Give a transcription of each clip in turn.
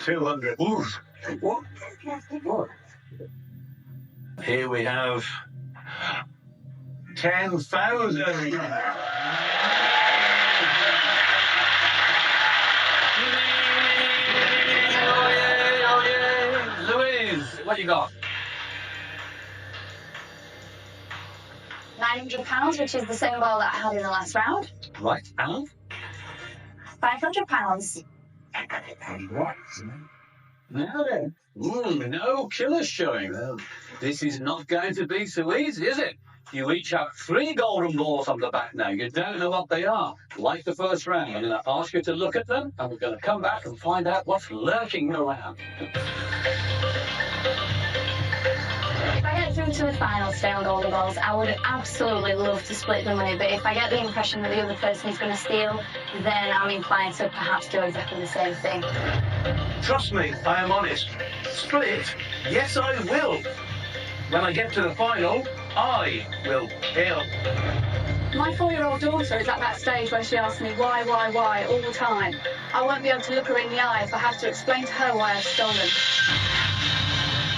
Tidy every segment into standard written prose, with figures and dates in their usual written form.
200. Oof. What? Here we have 10,000. Oh yeah. Louise, what you got? £900, which is the same ball that I had in the last round. Right, and? £500. What? Now then, no killer showing. This is not going to be so easy, is it? You each have 3 golden balls on the back now. You don't know what they are. Like the first round, I'm going to ask you to look at them, and we're going to come back and find out what's lurking around. If I get through to the final today on golden balls, I would absolutely love to split the money, but if I get the impression that the other person is going to steal, then I'm inclined to perhaps do exactly the same thing. Trust me, I am honest. Split? Yes, I will. When I get to the final, I will kill. My 4-year-old daughter is at that stage where she asks me why all the time. I won't be able to look her in the eye if I have to explain to her why I've stolen.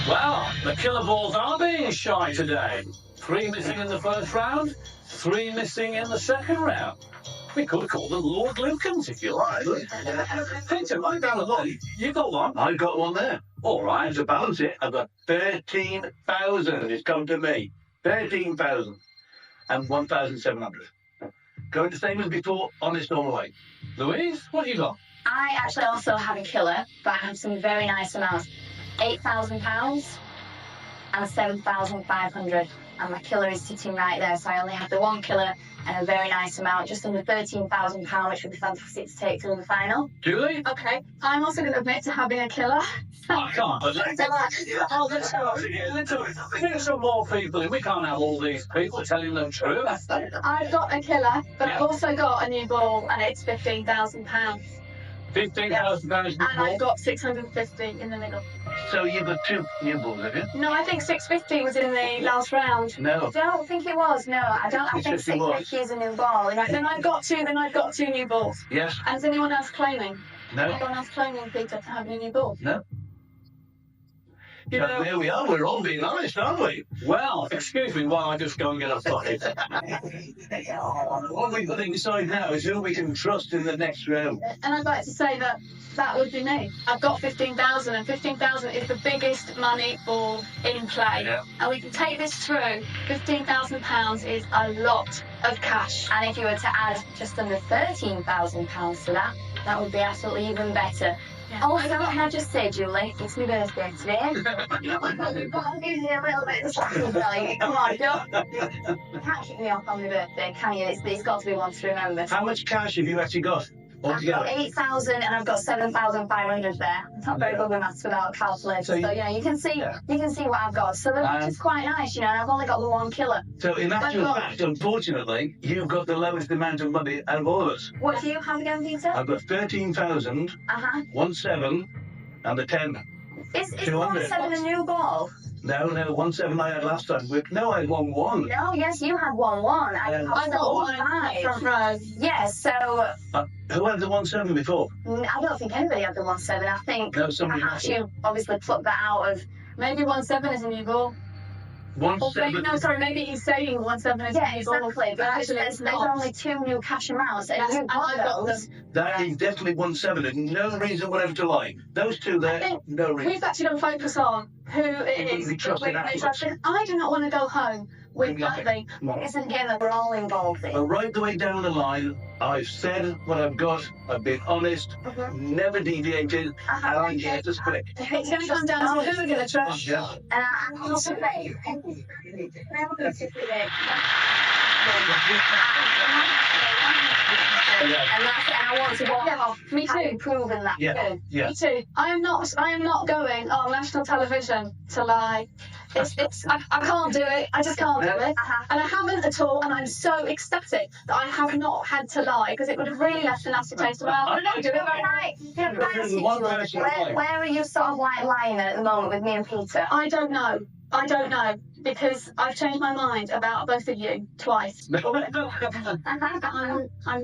Well, the killer balls are being shy today. 3 missing in the first round, 3 missing in the second round. We could call them Lord Lucans, if you like. Peter, write down a lot. You got one? I've got one there. All right. To balance it, I've got 13,000. It's come to me. 13,000 and 1,700. Going the same as before, honest all the way. Louise, what have you got? I actually also have a killer, but I have some very nice amounts. £8,000 and 7,500. And my killer is sitting right there, so I only have the 1 killer and a very nice amount, just under £13,000, which would be fantastic to take to the final. Julie? Okay, I'm also going to admit to having a killer. I can't believe it. Oh, there's some more people in. We can't have all these people telling the truth. I've got a killer, but I've also got a new ball, and it's £15,000. £15,000 And I've got 650 in the middle. So you've got 2 new balls, have you? No, I think 650 was in the last round. No. I don't think it was, no. I think 650 is a new ball. Right, then I've got 2 new balls. Yes. And is anyone else claiming? No. Anyone else claiming, Peter, to having a new ball? No. You know, there we are. We're all being honest, aren't we? Well, excuse me while I just go and get a bucket. What we've got to decide now is who we can trust in the next round. And I'd like to say that that would be me. I've got 15,000, and 15,000 is the biggest money ball in play. Yeah. And we can take this through. £15,000 is a lot of cash. And if you were to add just under £13,000 to that, that would be absolutely even better. Yeah. Also, can I just say, Julie, it's my birthday today. I'll give you a little bit of something, Billy. Come on, don't. You can't keep me off on my birthday, can you? It's got to be one to remember. How much cash have you actually got I've got 8,000 and I've got 7,500 there. It's not very good with maths without a calculator. So yeah, you can see what I've got. So the match is quite nice, you know, and I've only got the 1 killer. So in actual fact, unfortunately, you've got the lowest amount of money out of all of us. What do you have again, Peter? I've got 13,000, 1,700 and a 10. Is 200. 1,700 a new ball? No, 1,700 I had last time. No, I had 1,100. No, yes, you had 1,100. I got 1,500. Yes, so... Who had the 1,700 before? I don't think anybody had the 1,700. I think perhaps you obviously plucked that out of... Maybe 1,700 is a new ball. 1,700. No, sorry, maybe he's saying 1,700 is a new ball. Exactly. But actually, there's only 2 new cash amounts. And you got those. That is definitely 1,700. No reason whatever to lie. Those 2 there, no reason. We've actually got to focus on who it is. I do not want to go home with nothing. It's a game that we're all involved in. But right the way down the line, I've said what I've got. I've been honest, never deviated, and I'm here to split. It's going to come down to who we're going to trust. Yeah. And I'm also very... And I want to walk off. Me too. Proving that. Yeah. Me too. I am not going on national television to lie. I can't do it. I just can't do it. And I haven't at all. And I'm so ecstatic that I have not had to lie, because it would have really left a nasty taste of mouth. I don't do it right. Where are you sort of like lying at the moment with me and Peter? I don't know. Because I've changed my mind about both of you twice. I'm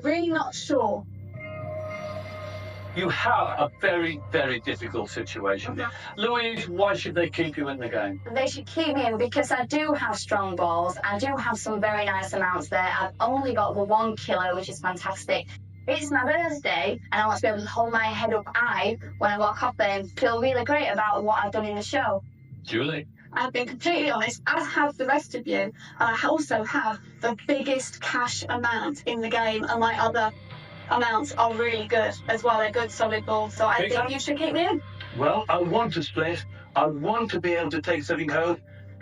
really not sure. You have a very, very difficult situation. Louise, why should they keep you in the game? They should keep me in because I do have strong balls. I do have some very nice amounts there. I've only got the 1 kilo, which is fantastic. It's my birthday, and I want to be able to hold my head up high when I walk off there and feel really great about what I've done in the show. Julie? I've been completely honest, as have the rest of you, and I also have the biggest cash amount in the game, and my other amounts are really good as well. They're good, solid balls, so I think you should keep me in. Well, I want to split. I want to be able to take something home.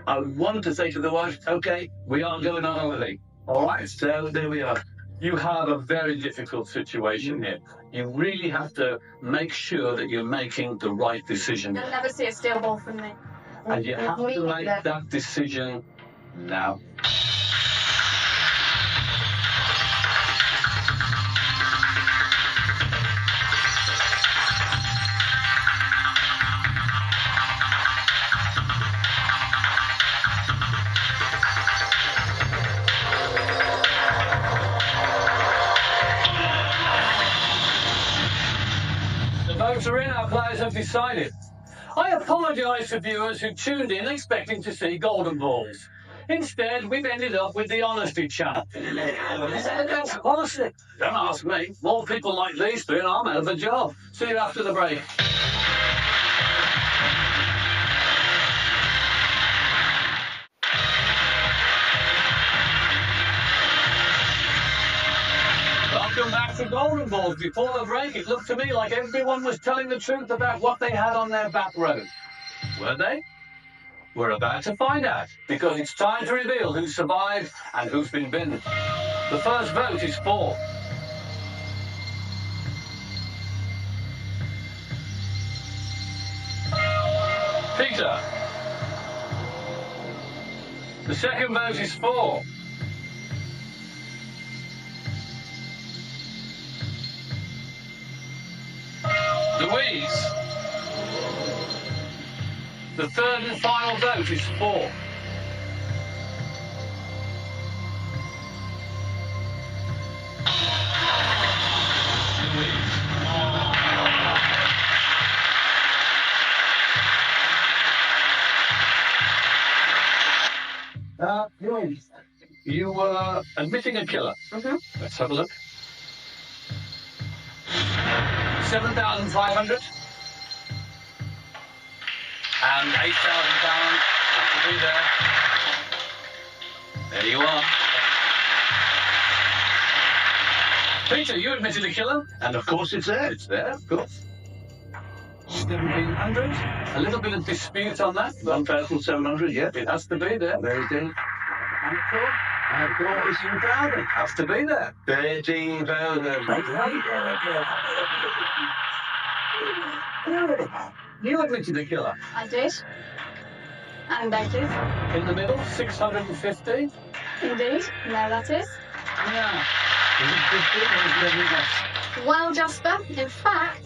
I want to say to the wife, okay, we are going on holiday. All right, so there we are. You have a very difficult situation here. You really have to make sure that you're making the right decision. You'll never see a steel ball from me. And you have to make that decision now. The votes are in, our players have decided. I apologise to viewers who tuned in expecting to see golden balls. Instead, we've ended up with the Honesty Channel. Honestly, don't ask me. More people like these three and I'm out of a job. See you after the break. Welcome back to Golden Balls. Before the break, it looked to me like everyone was telling the truth about what they had on their back row. Were they? We're about to find out, because it's time to reveal who survived and who's been binned. The first vote is for Peter. The second vote is for Louise. The third and final vote is for Louise. Louise, you were admitting a killer. Let's have a look. 7,500 and £8,000 have to be there. There you are. Peter, you admitted a killer. And of course it's there. It's there, of course. 1,700. A little bit of dispute on that. 1,700, yeah. It has to be there. Very good. And of course, 13,000 has to be there. 13,000. You admitted a killer. I did. And that is. In the middle, 650. Indeed. No, that is. Yeah. Is it 15 or is it anything less? Well, Jasper, in fact,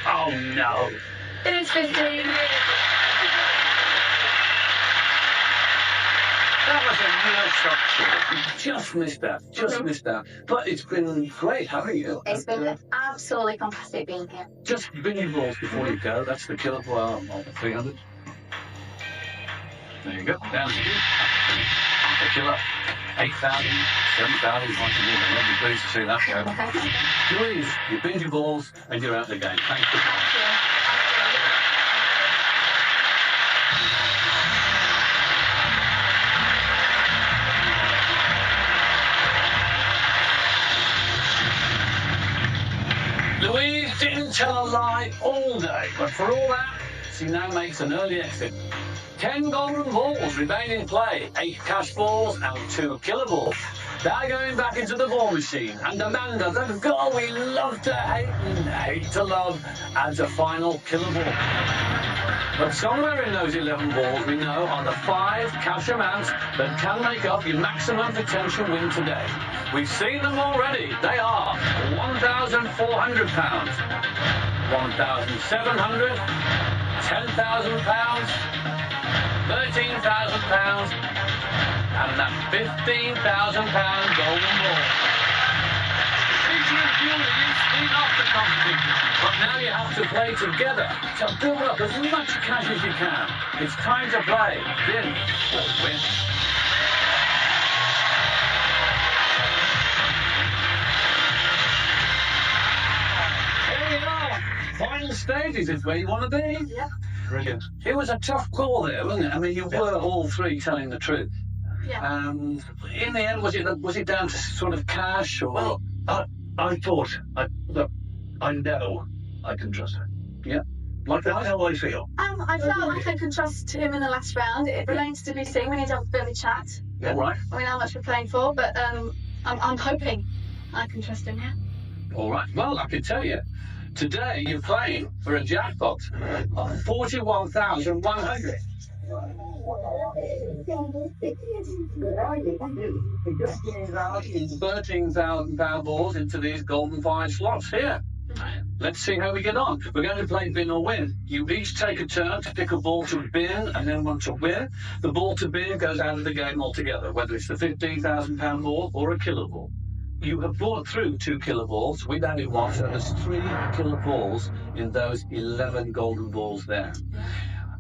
Oh, no. it is 15. That was a real shock to me. Just missed that. Just missed that. But it's been great having you. It's been absolutely fantastic being here. Just bring your balls before you go. That's the killer. Well, 300. There you go. Down to you. The killer. 8,000, 7,000. I'll be pleased to see that go. Louise, you binned your balls and you're out of the game. Thank you. Louise didn't tell a lie all day, but for all that, she now makes an early exit. 10 golden balls remain in play, 8 cash balls and 2 killer balls. They're going back into the ball machine, and Amanda, the girl we love to hate and hate to love, adds a final killer ball. But somewhere in those 11 balls we know are the 5 cash amounts that can make up your maximum potential win today. We've seen them already. They are £1,400, £1,700, £10,000, £13,000, and that £15,000 golden ball. Peter and Julie, you speed off the competition. you have to play together to build up as much cash as you can. It's time to play. Win or win. Here we are. Final stages is where you want to be. Yeah. Brilliant. It was a tough call there, wasn't it? I mean, you were all three telling the truth. Yeah. In the end, was it down to sort of cash or? Well, I thought, look, I know I can trust her. Yeah. Like that's how I feel. I felt like I could trust him in the last round. It remains to be seen. We need to have a bit of a chat. All right. I mean, how much we're playing for, but I'm hoping I can trust him. Yeah. All right. Well, I can tell you, today you're playing for a jackpot of 41,100. £13,000 balls into these golden 5 slots here. Let's see how we get on. We're going to play bin or win. You each take a turn to pick a ball to bin and then one to win. The ball to bin goes out of the game altogether, whether it's the £15,000 ball or a killer ball. You have brought through 2 killer balls. We've added one, so there's 3 killer balls in those 11 golden balls there.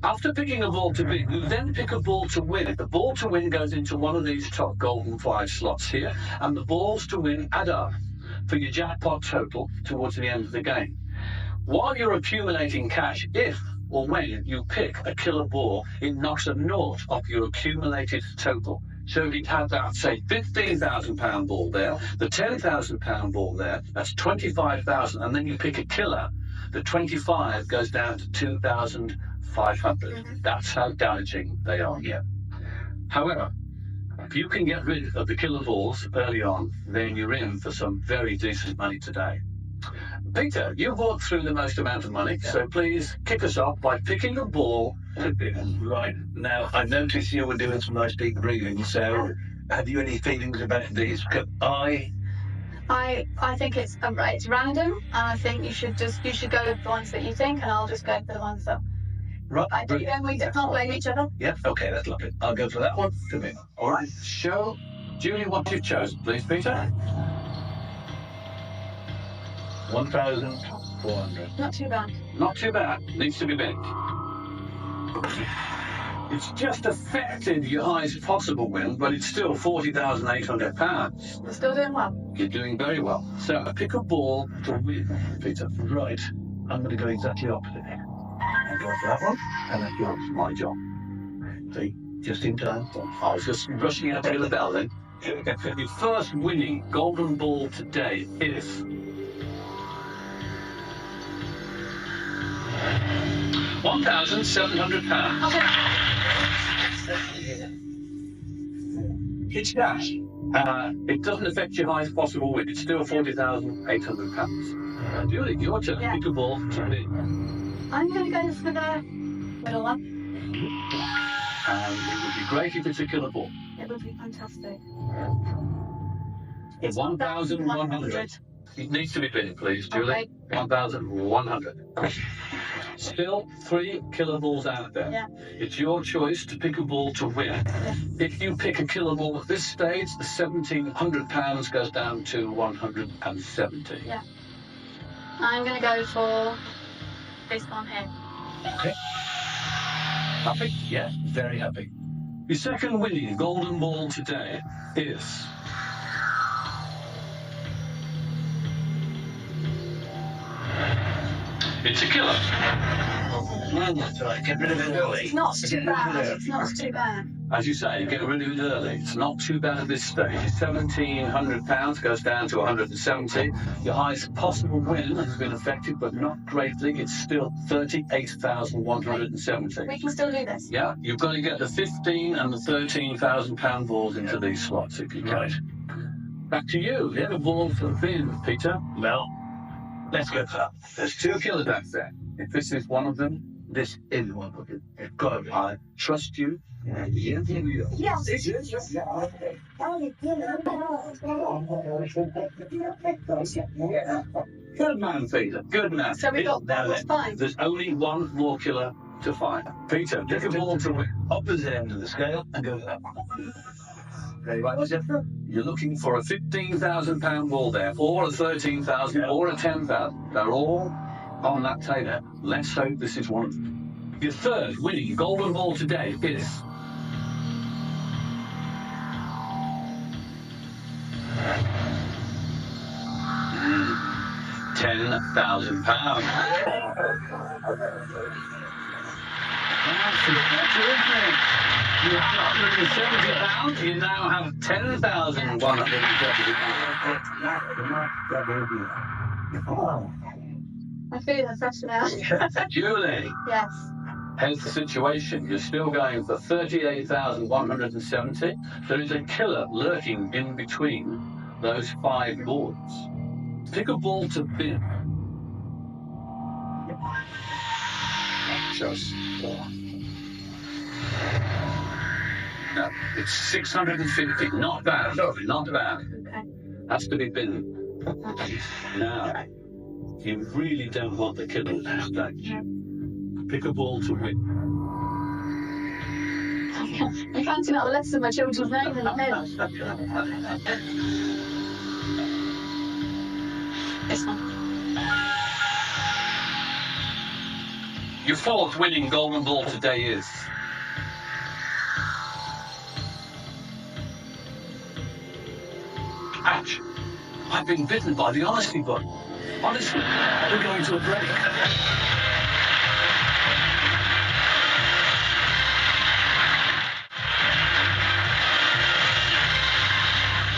After picking a ball to win, you then pick a ball to win. The ball to win goes into one of these top golden 5 slots here, and the balls to win add up for your jackpot total towards the end of the game. While you're accumulating cash, if or when you pick a killer ball, it knocks a naught off your accumulated total. So if you had that, say, £15,000 ball there, the £10,000 ball there, that's 25,000, and then you pick a killer, the 25 goes down to 2,500. That's how damaging they are here. However, if you can get rid of the killer balls early on, then you're in for some very decent money today. Peter, you brought through the most amount of money, so please kick us off by picking a ball to bin. Right. Now, I noticed you were doing some nice deep breathing, so have you any feelings about these? I think it's random, and I think you should go with the ones that you think, and I'll just go for the ones that Right. I think, and we can't blame each other. Yeah, okay, that's lovely. I'll go for that one to bin. All right, show Julie what you've chosen, please, Peter. 1,400. Not too bad. Not too bad. Needs to be big. It's just affected your highest possible win, but it's still £40,800. We're still doing well. You're doing very well. So pick a ball to win, Peter. Right. I'm going to go exactly opposite here. I'll go for that one, and that's yours. My job. See, just in time. I was just rushing out to get the bell then. Your first winning golden ball today is £1,700. Okay. It's cash. It doesn't affect your highest possible win. It's still £40,800. Julie, your turn. Yeah. Pick a ball to win. I'm going to go for the middle one. And it would be great if it's a killer ball. It would be fantastic. It's 1,100. It needs to be big, please, Julie. Okay. 1,100. Still 3 killer balls out there. Yeah. It's your choice to pick a ball to win. Yeah. If you pick a killer ball at this stage, the £1,700 goes down to 170. Yeah. I'm going to go for this one here. Okay. Happy? Yeah, very happy. Your second winning golden ball today is it's a killer. That's right. Get rid of it early. It's not too bad. It's not too bad. As you say, get rid of it early. It's not too bad at this stage. £1,700 goes down to 170. Your highest possible win has been affected, but not greatly. It's still 38,170. We can still do this. Yeah, you've got to get the 15 and the £13,000 balls into these slots if you can. Right. Back to you. You have a ball for the bin, Peter. Well, let's go for that. There's 2 killer backs there. If this is one of them, This is one of them. It's got to be. I trust you. Yes. Good man, Peter. Good man. So we got that was fine. There's only one more killer to find. Peter, pick a ball to win. Opposite end of the scale and go for that one. Ready, right, was it? You're looking for a £15,000 ball there, or a 13,000, or a 10,000. They're all on that tailor. Let's hope this is one of them. Your third winning golden ball today is... £10,000. That's better, isn't it? You had £170, you now have £10,170. I feel fresh now. Julie, Yes. here's the situation. You're still going for 38,170. There is a killer lurking in between those 5 boards. Pick a ball to bin. Just no, it's 650. Not bad. Not bad. Okay. Has to be bin. Now, you really don't want the killer at this stage. Pick a ball to win. I'm counting out the letters of my children's names in the middle. This one. Your fourth winning golden ball today is... Ouch! I've been bitten by the honesty bug. Honestly, we're going to a break.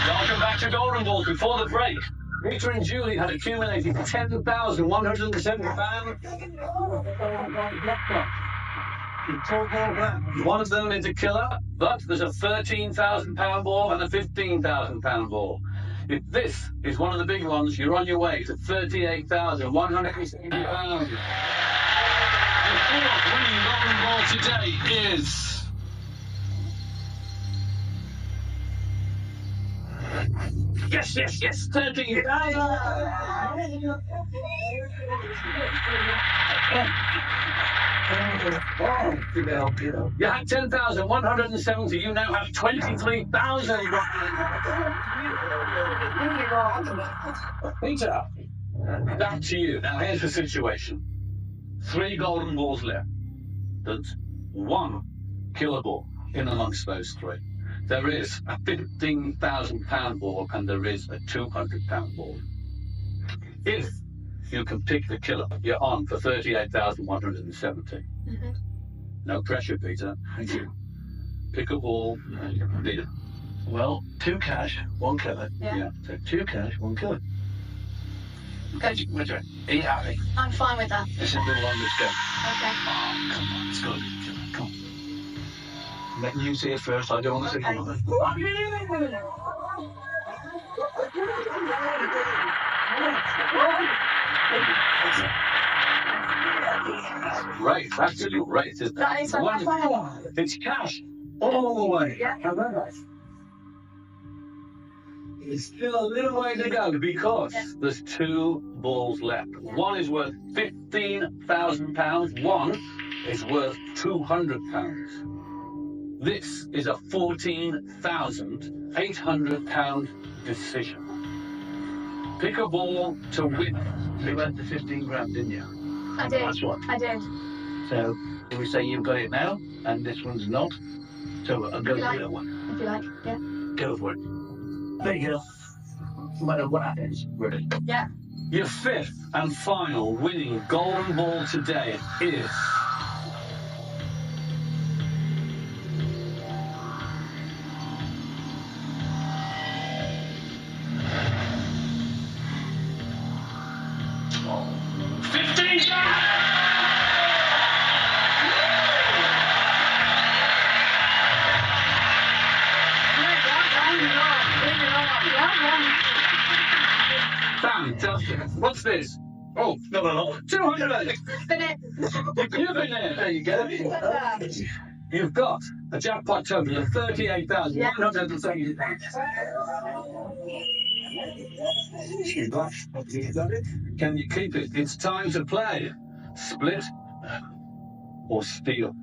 Welcome back to Golden Balls. Before the break, Peter and Julie had accumulated £10,170. One of them is a killer, but there's a £13,000 ball and a £15,000 ball. If this is one of the big ones, you're on your way to £38,170. The fourth winning golden ball today is... Yes, 13. You had 10,170. You now have 23,000. Peter, back to you. Now here's the situation. 3 golden balls left. There's 1 killer ball in amongst those 3. There is a £15,000 ball and there is a £200 ball. If you can pick the killer, you're on for 38,170. No pressure, Peter. Thank you. Pick a ball. Peter. Well, 2 cash, 1 killer. Yeah. So 2 cash, 1 killer. Good. Are you happy? I'm fine with that. This is a little on this go. Okay. Oh, come on. It's got to be a killer. Come on. Letting you see it first, I don't want to see it. Right, absolutely right. That is Wonderful. It's cash all the way. Yeah. There's still a little way to go because there's 2 balls left. One is worth £15,000. One is worth £200. This is a £14,800 decision. Pick a ball to win. You went to 15 grand, didn't you? I did. That's what. I did. So, do we say you've got it now, and this one's not? So, I'll go for the other one. If you like. Yeah. Go for it. There you go. No matter what happens, we're in. Yeah. Your 5th and final winning golden ball today is... Fantastic. What's this? Oh, not a lot. 200. Spin it. You've been there. There you go. You've got a jackpot total of 38,170. Can you keep it? It's time to play. Split or steal.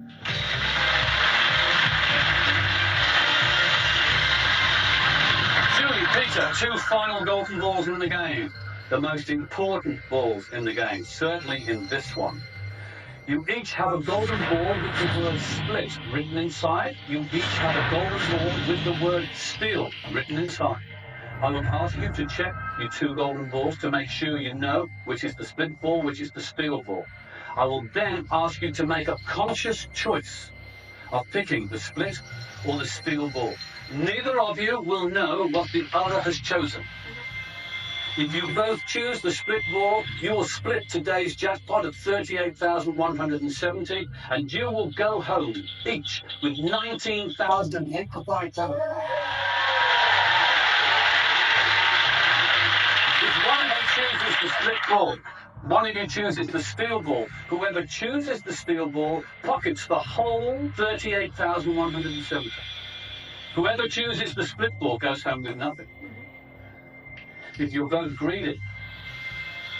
Julie, Peter, 2 final golden balls in the game. the most important balls in the game, certainly in this one. You each have a golden ball with the word split written inside. You each have a golden ball with the word steal written inside. I will ask you to check your 2 golden balls to make sure you know which is the split ball, which is the steal ball. I will then ask you to make a conscious choice of picking the split or the steal ball. Neither of you will know what the other has chosen. If you both choose the split ball, you will split today's jackpot of 38,170, and you will go home each with 19,000 gigabytes. If one of you chooses the split ball, one of you chooses the steal ball, whoever chooses the steal ball pockets the whole 38,170. Whoever chooses the split ball goes home with nothing. If you're both greedy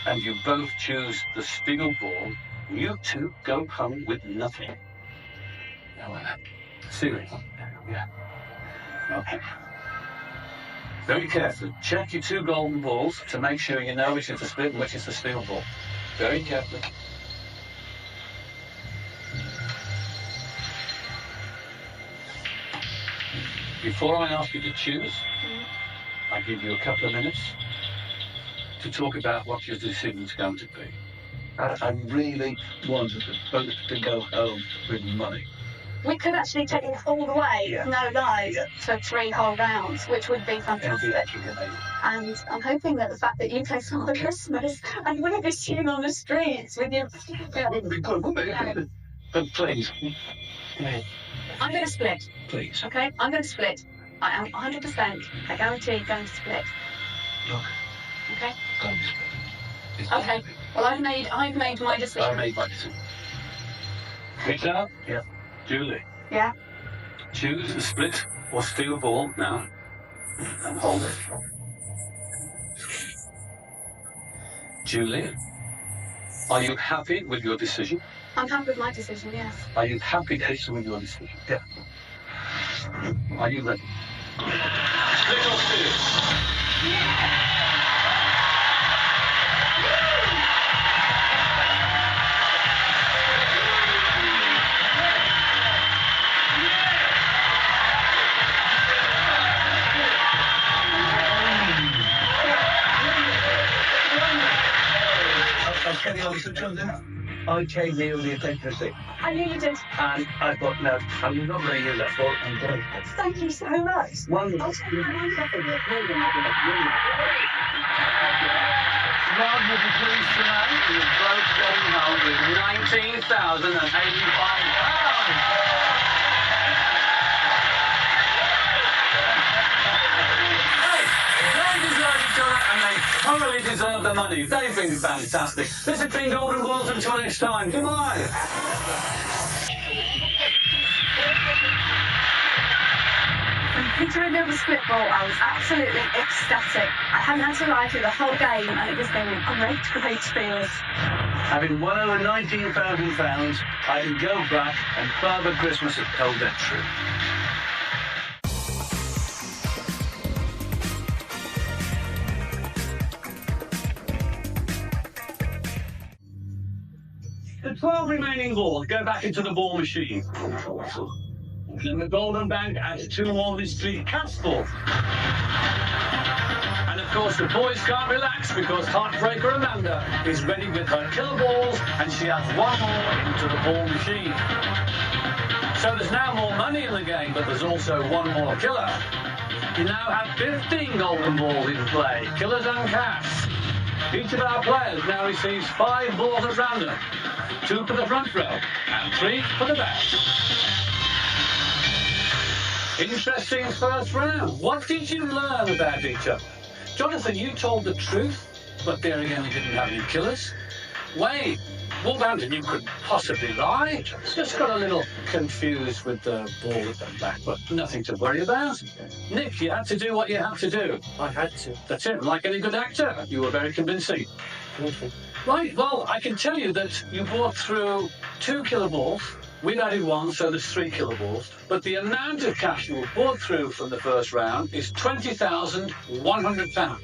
and you both choose the steal ball, you two go home with nothing. No, serious? Yeah. Okay. Very carefully. Check your 2 golden balls to make sure you know which is the split and which is the steal ball. Very carefully. Before I ask you to choose, I give you a couple of minutes to talk about what your decision's going to be. I really wanted us both to go home with money. We could actually take it all the way, no lies, for 3 whole rounds, which would be fantastic. And I'm hoping that the fact that you play Father Christmas and we're be seen on the streets with you. It wouldn't be good, would it? But please. I'm going to split. Please. Okay? I'm going to split. I am 100%, I guarantee, going to split. Look. Okay? Going to split. Okay. Well, I've made my decision. I made my decision. Peter? Yeah. Julie? Yeah? Choose the split or steal ball now and hold it. Julie, are you happy with your decision? I'm happy with my decision, yes. Are you happy, Peter, with your decision? Yeah. Are you ready? Split or steal? I'll tell you the truth then. I came here with the intention of thing. I knew you did. And I thought, no, I'm not going to use that ball. I'm going to. Thank you so much. One. Rob, would you please tonight? You've both gone home with £19,085. And they thoroughly deserve the money. They've been fantastic. This has been Golden Balls until next time. Goodbye. When Peter revealed the split ball, I was absolutely ecstatic. I hadn't had to lie through the whole game, and it was been a great feeling. Having won over £19,000, I can go back and Father Christmas has told that truth. The 12 remaining balls go back into the ball machine. And the Golden Bank adds 2 more mystery cast balls. And of course, the boys can't relax because Heartbreaker Amanda is ready with her killer balls and she has 1 more into the ball machine. So there's now more money in the game, but there's also 1 more killer. You now have 15 golden balls in play, killers and cash. Each of our players now receives 5 balls at random. 2 for the front row and 3 for the back. Interesting first round. What did you learn about each other? Jonathan, you told the truth, but there again you didn't have any killers. Wayne, Wolverhampton, you couldn't possibly lie. Just got a little confused with the ball at the back, but nothing to worry about. Nick, you had to do what you had to do. I had to. That's it. Like any good actor, you were very convincing. Right, well, I can tell you that you brought through 2 killer balls. We've added 1, so there's 3 killer balls. But the amount of cash you brought through from the first round is £20,100.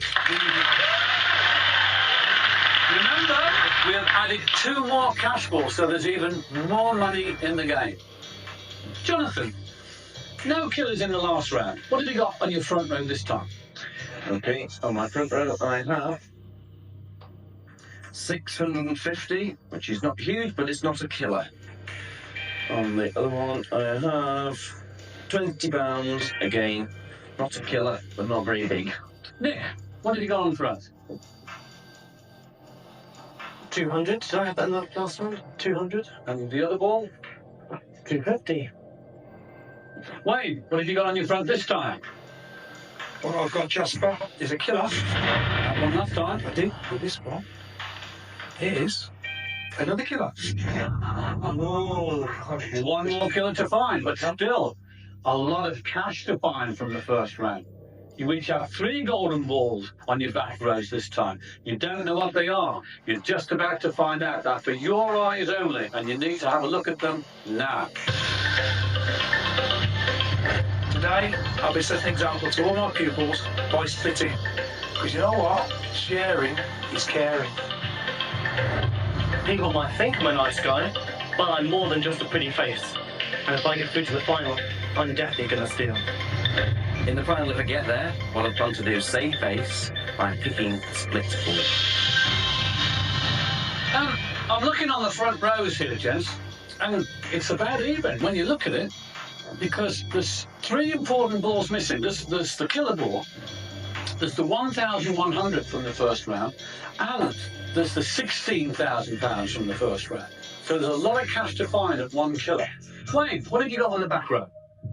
We have added 2 more cash balls, so there's even more money in the game. Jonathan, no killers in the last round. What have you got on your front row this time? Okay, on my front row I have 650, which is not huge, but it's not a killer. On the other one I have £20, again, not a killer, but not very big. Nick, what have you got on front? 200. Did I have that in the last one? 200. And the other ball? 250. Wayne, what have you got on your front this time? Well, I've got Jasper. Is a killer. That one last time. I do. But this one is another killer. Oh, One more killer to find, but still a lot of cash to find from the first round. You each have 3 golden balls on your back rows this time. You don't know what they are. You're just about to find out that for your eyes only, and you need to have a look at them now. Today, I'll be setting an example to all my pupils by splitting. Because you know what? Sharing is caring. People might think I'm a nice guy, but I'm more than just a pretty face. And if I get through to the final, I'm definitely going to steal. In the final, if I get there, what I'm trying to do is save face by picking the split ball. I'm looking on the front rows here, gents, and it's about even when you look at it, because there's 3 important balls missing. There's the killer ball, there's the 1,100 from the first round, and there's the £16,000 from the first round. So there's a lot of cash to find at 1 killer. Wayne, what have you got on the back row?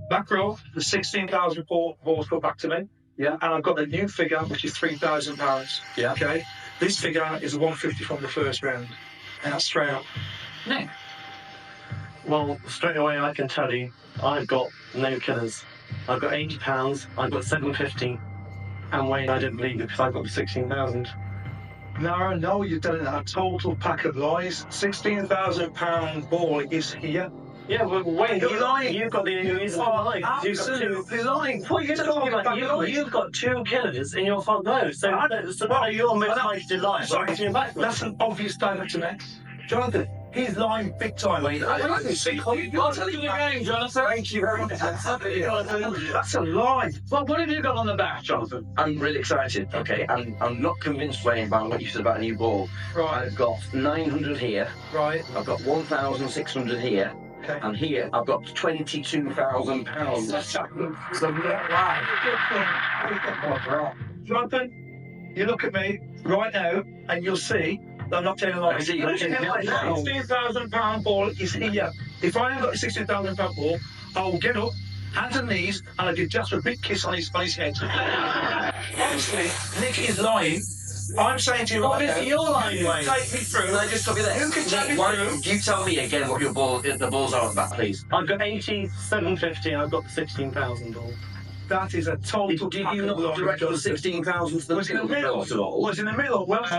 Back row, the 16,000 balls go back to me. Yeah. And I've got the new figure, which is £3,000. Yeah. Okay. This figure is 150 from the first round. And that's straight up. Nick? Well, straight away I can tell you, I've got no killers. I've got £80, I've got 750, and Wayne, I don't believe it because I've got the 16,000. No, you're telling a total pack of lies. £16,000 ball is here. Yeah, well, Wayne, You're lying. you've got the only reason to lie. Absolutely lying. What are you talking about? You've got 2 killers in your front row, so you're most liar. That's an obvious direction, eh? Jonathan, he's lying big time. You're telling the game, Jonathan. Thank you very much. That's a lie. Well, what have you got on the back, Jonathan? I'm really excited, okay? I'm not convinced, Wayne, by what you said about a new ball. Right, I've got 900 here, right. I've got 1,600 here, Okay. and here I've got £22,000. Jonathan, you look at me right now and you'll see that I'm not telling lies. I see. £16,000 ball is here. If I haven't got a £16,000 ball, I will get up, hands and knees, and I'll give just a big kiss on his head. Honestly, Nick is lying. I'm saying to you right now, You're lying, Wayne. take me through. Can I just stop you there? Who can take me Why through? don't you tell me again what the balls are at the back, please? I've got 80, 750, and I've got the 16,000 all. That is a total Did pack you of not lies. direct the 16,000 to the Was in the middle middle. at all? Was in the middle. Well, In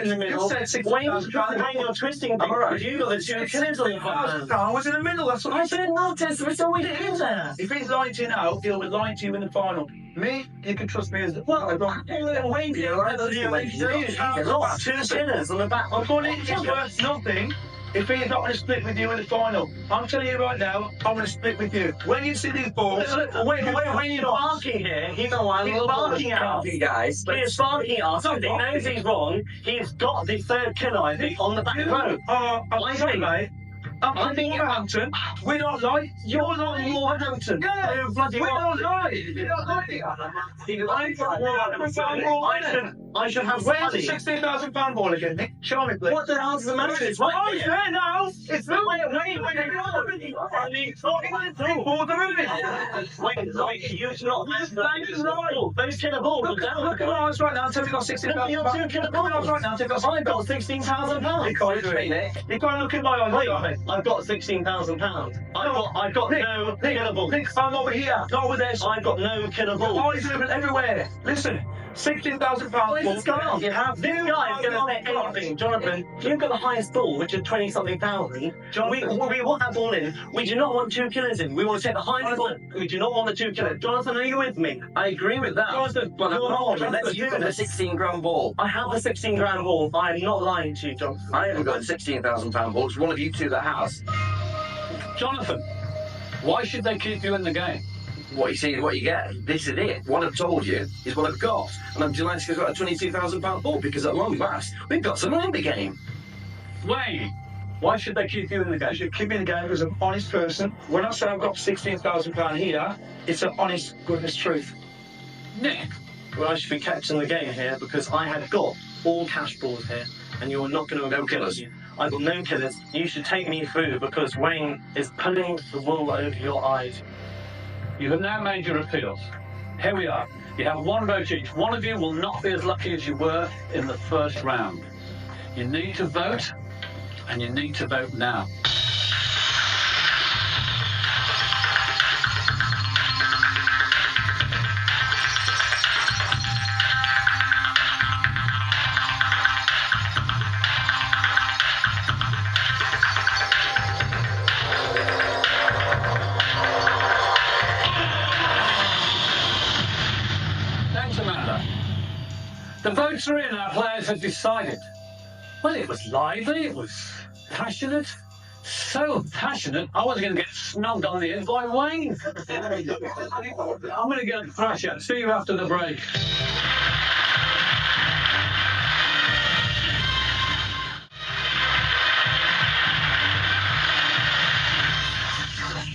the middle. You said Wayne, £16,000. you're twisting things. All right. You got the 2 killers on your front row. I was in the middle. That's what I said notice, it's always in there. If he's lying to you now, he'll be lying to you in the final. Me, you can trust me as Well, Wayne, Yeah, right, that's the way you do it. You've got 2 killers on the back. money is worth nothing if he's not going to split with you in the final. I'm telling you right now, I'm going to split with you. When you see these balls... Wait, he's barking here. He's barking at us. guys. He's barking at us because he knows he's wrong. He's got the 3rd killer, I think, on the back row. I'm sorry, mate. I'm from Wolverhampton. We're not lying. You're not in Wolverhampton. Yeah, You're bloody we're not not lying. You're not lying. I should have Where's the money. £16,000 ball again, Nick? Show me, please. What the hell's the matter? It's Oh, right there. yeah, no. It's the way. Wait, you should not. Those killer balls are down. Look at my eyes right now. Tell me you've got £16,000. You're 2 killer Look at my eyes balls. right now. Tell me I've you've got got £16,000. You can't do it. You can't look in my eyes. Wait, Look at me. I've got £16,000. I've got no killer balls. Nick, I'm over here. Not over there. I've got no killer balls. Eyes are everywhere. Listen, £16,000 ball. What's going on? You have this guy is going to say anything. Jonathan, you've got the highest ball, which is 20-something thousand. We want that ball in. We do not want 2 killers in. We want to take the highest ball. We do not want the 2 killers. Jonathan, are you with me? I agree with that. Jonathan, but you're not. let's use the 16 grand ball. I have the 16 grand ball. I am not lying to you, Jonathan. I haven't got a £16,000 ball. It's one of you two that has. Jonathan, why should they keep you in the game? What you see is what you get. This is it. What I've told you is what I've got. And I'm delighted I've got a £22,000 ball because at long last, we've got someone in the game. Wayne, why should they keep you in the game? You should keep me in the game because I'm an honest person. When I say I've got £16,000 here, it's an honest, goodness truth. Nick, Well, I should be kept in the game here because I had got all cash balls here, and you are not going to. No killers. I've got no killers. You should take me through because Wayne is pulling the wool over your eyes. you have now made your appeals. Here we are. You have 1 vote each. One of you will not be as lucky as you were in the first round. You need to vote, and you need to vote now. Thanks, Amanda. The votes are in. Our players have decided. Well, it was lively, it was passionate. So passionate, I was going to get snogged on the head by Wayne. I'm going to go and thrash out. See you after the break.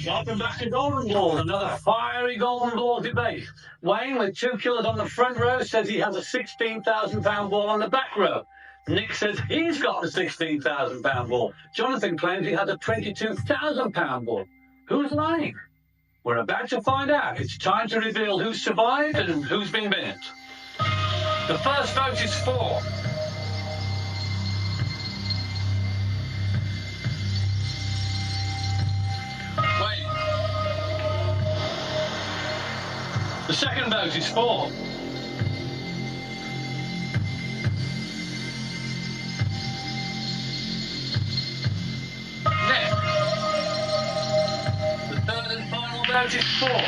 Welcome back to Golden Ball, another fiery Golden Ball debate. Wayne, with 2 killers on the front row, says he has a £16,000 ball on the back row. Nick says he's got the £16,000 ball. Jonathan claims he has a £22,000 ball. Who's lying? We're about to find out. It's time to reveal who's survived and who's been bent. The first vote is for Wayne. The second vote is for Nick. The third and final vote is for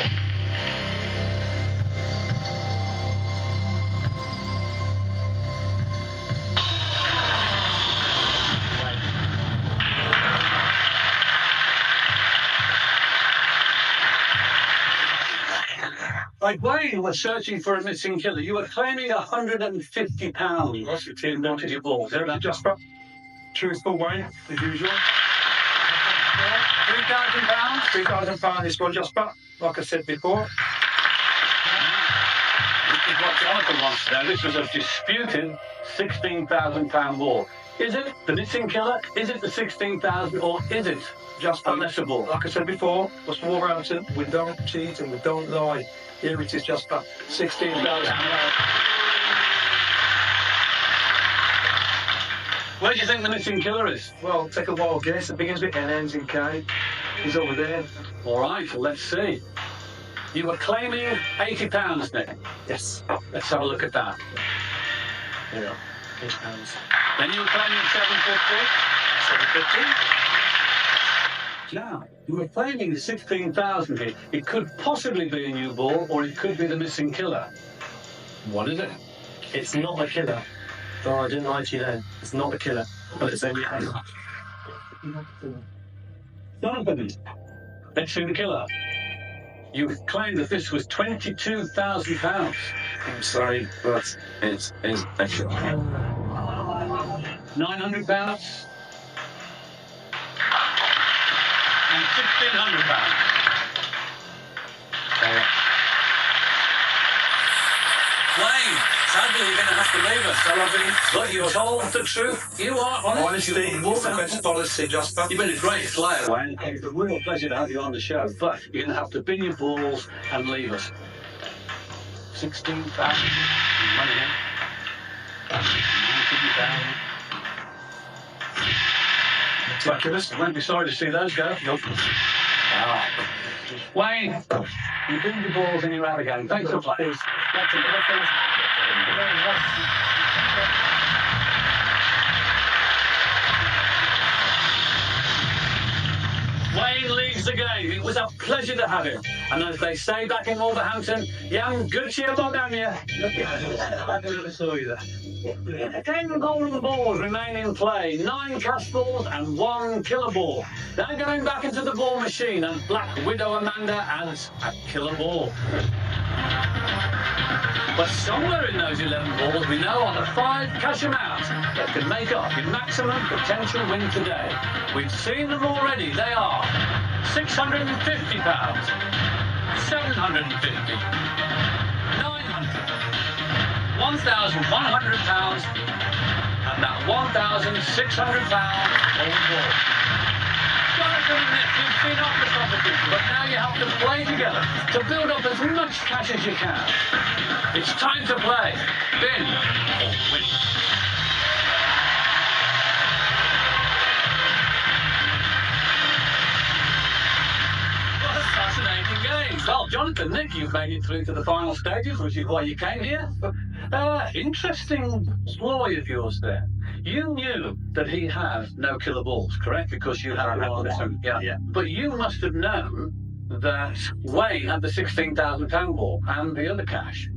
Like Wayne was searching for a missing killer. You were claiming £150 in one of your balls. They're about Jasper, truthful Wayne, as usual. £3,000. £3,000 this one, Jasper, like I said before. This is what Jonathan wants to know. This was a disputed £16,000 ball. Is it the missing killer? Is it the 16,000, or is it just a lesser ball? Like I said before, was Wolverhampton, we don't cheat and we don't lie. Here it is, Jasper, £16,000. Where do you think the missing killer is? Well, take a wild guess. It begins with N, ends in K. He's over there. All right, well, let's see. You were claiming £80, Nick. Yes. Let's have a look at that. Yeah, £8. Then you were claiming £750. Now, you were claiming the 16,000 here. It could possibly be a new ball, or it could be the missing killer. What is it? It's not a killer. Oh, I didn't lie to you then. It's not a killer, but it's only a Jonathan, let's see the killer. You claimed that this was £22,000. I'm sorry, but it's a killer. £900 and £1,600. Wayne, sadly you're going to have to leave us. But you told the truth. You are honest. Honesty is the best policy, Jasper. You've been a great player, Wayne. It's a real pleasure to have you on the show. But you're going to have to bin your balls and leave us. 16,000 money in. 19,000. Ridiculous. I won't be sorry to see those go. Nope. Ah. Wayne, you bin your balls and you're out again. Thanks for playing. That's another thing. Wayne leads the game. It was a pleasure to have him. And as they say back in Wolverhampton, Jan Gucci about down here. I never saw you there. 10 golden balls remain in play, 9 cash balls and 1 killer ball. They're going back into the ball machine, and Black Widow Amanda has a killer ball. But somewhere in those 11 balls, we know are the 5 cash amounts that can make up your maximum potential win today. We've seen them already. They are £650, £750, £900, £1,100, and that £1,600 overall. Jonathan and Nick, you've been off the competition, but now you have to play together to build up as much cash as you can. It's time to play. Bin or win. What a fascinating game. Well, Jonathan, Nick, you've made it through to the final stages, which is why you came here. Interesting ploy of yours there. You knew that he had no killer balls, correct? Because you had one. Yeah. But you must have known that Wayne had the £16,000 ball and the other cash.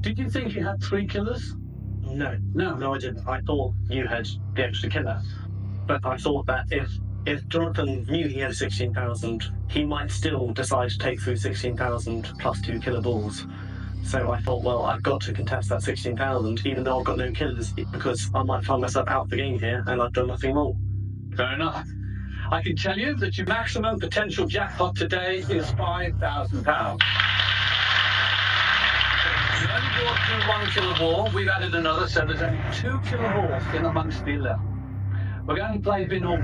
Did you think you had 3 killers? No, I didn't. I thought you had the extra killer. But I thought that if Jonathan knew he had 16,000, he might still decide to take through 16,000 plus 2 killer balls. So I thought, well, I've got to contest that 16,000, even though I've got no killers, because I might find myself out of the game here and I've done nothing more. Fair enough. I can tell you that your maximum potential jackpot today is £5,000. You only brought through 1 killer ball. We've added another, so there's only 2 killer balls in amongst the 11. We're going to play bin or.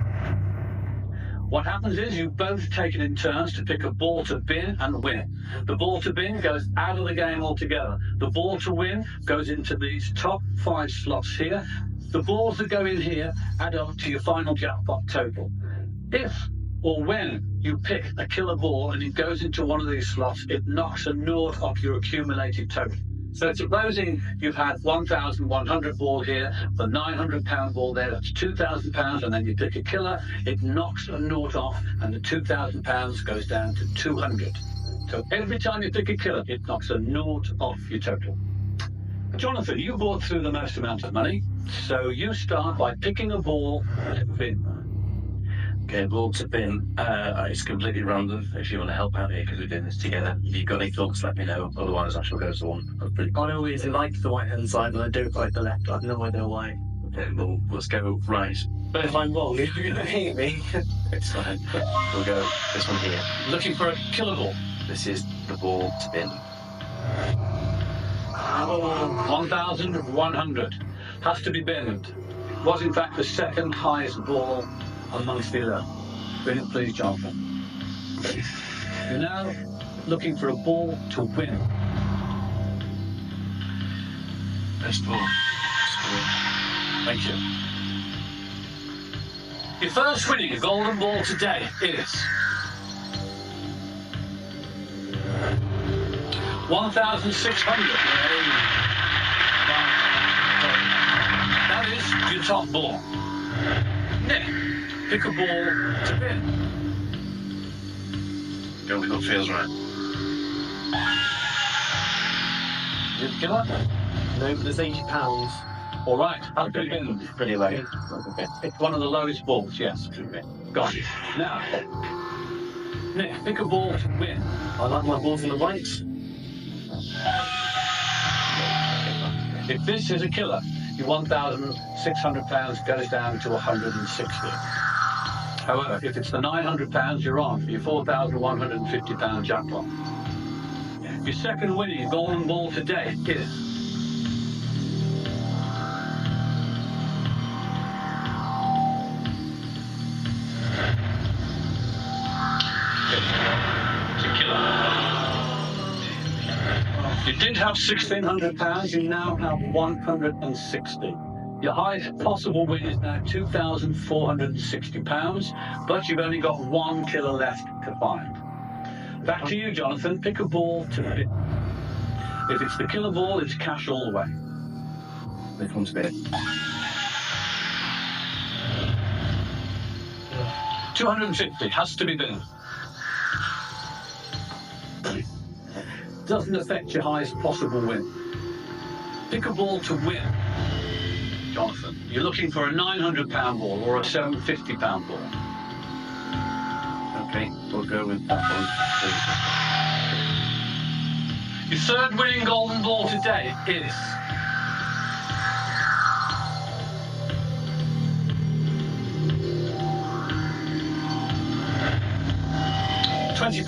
What happens is you both take it in turns to pick a ball to bin and win. The ball to bin goes out of the game altogether. The ball to win goes into these top 5 slots here. The balls that go in here add up to your final jackpot total. If or when you pick a killer ball and it goes into one of these slots, it knocks a nought off your accumulated total. So supposing you've had 1,100 ball here, the £900 ball there, that's £2,000, and then you pick a killer, it knocks a nought off, and the £2,000 goes down to 200. So every time you pick a killer, it knocks a nought off your total. Jonathan, you brought through the most amount of money, so you start by picking a ball to bin. Okay, ball to bin. It's completely random. If you want to help out here, because we're doing this together. If you've got any thoughts, let me know. Otherwise, I shall go to one. I always like the right-hand side, but I don't like the left. I have no idea why. Okay, well, let's go right. But if I'm wrong, you're going to hate me. It's fine. We'll go this one here. Looking for a killer ball. This is the ball to bin. 1,100. Has to be binned. Was in fact the second highest ball amongst the 11. Bin it, please, Jonathan. You're now looking for a ball to win. Best ball. Thank you. Your first winning golden ball today is 1,600. That is your top ball. Nick, pick a ball to bin. Go with what feels right. You give up? No, but there's £80. All right, I'll put it in. Pretty low. Okay. It's one of the lowest balls, yes. Got it. Now, Nick, pick a ball to win. I like my balls on the right. If this is a killer, your £1,600 goes down to 160. However, if it's the £900 you're on for your £4,150 jackpot. Your second winning golden ball today is you did have £1,600, you now have 160. Your highest possible win is now £2,460, but you've only got 1 killer left to find. Back to you, Jonathan. Pick a ball to bin. If it's the killer ball, it's cash all the way. They come to bed. 250 has to be bid. Doesn't affect your highest possible win. Pick a ball to win. Jonathan, you're looking for a £900 ball or a £750 ball. Okay, we'll go with that one. Your third winning golden ball today is £20.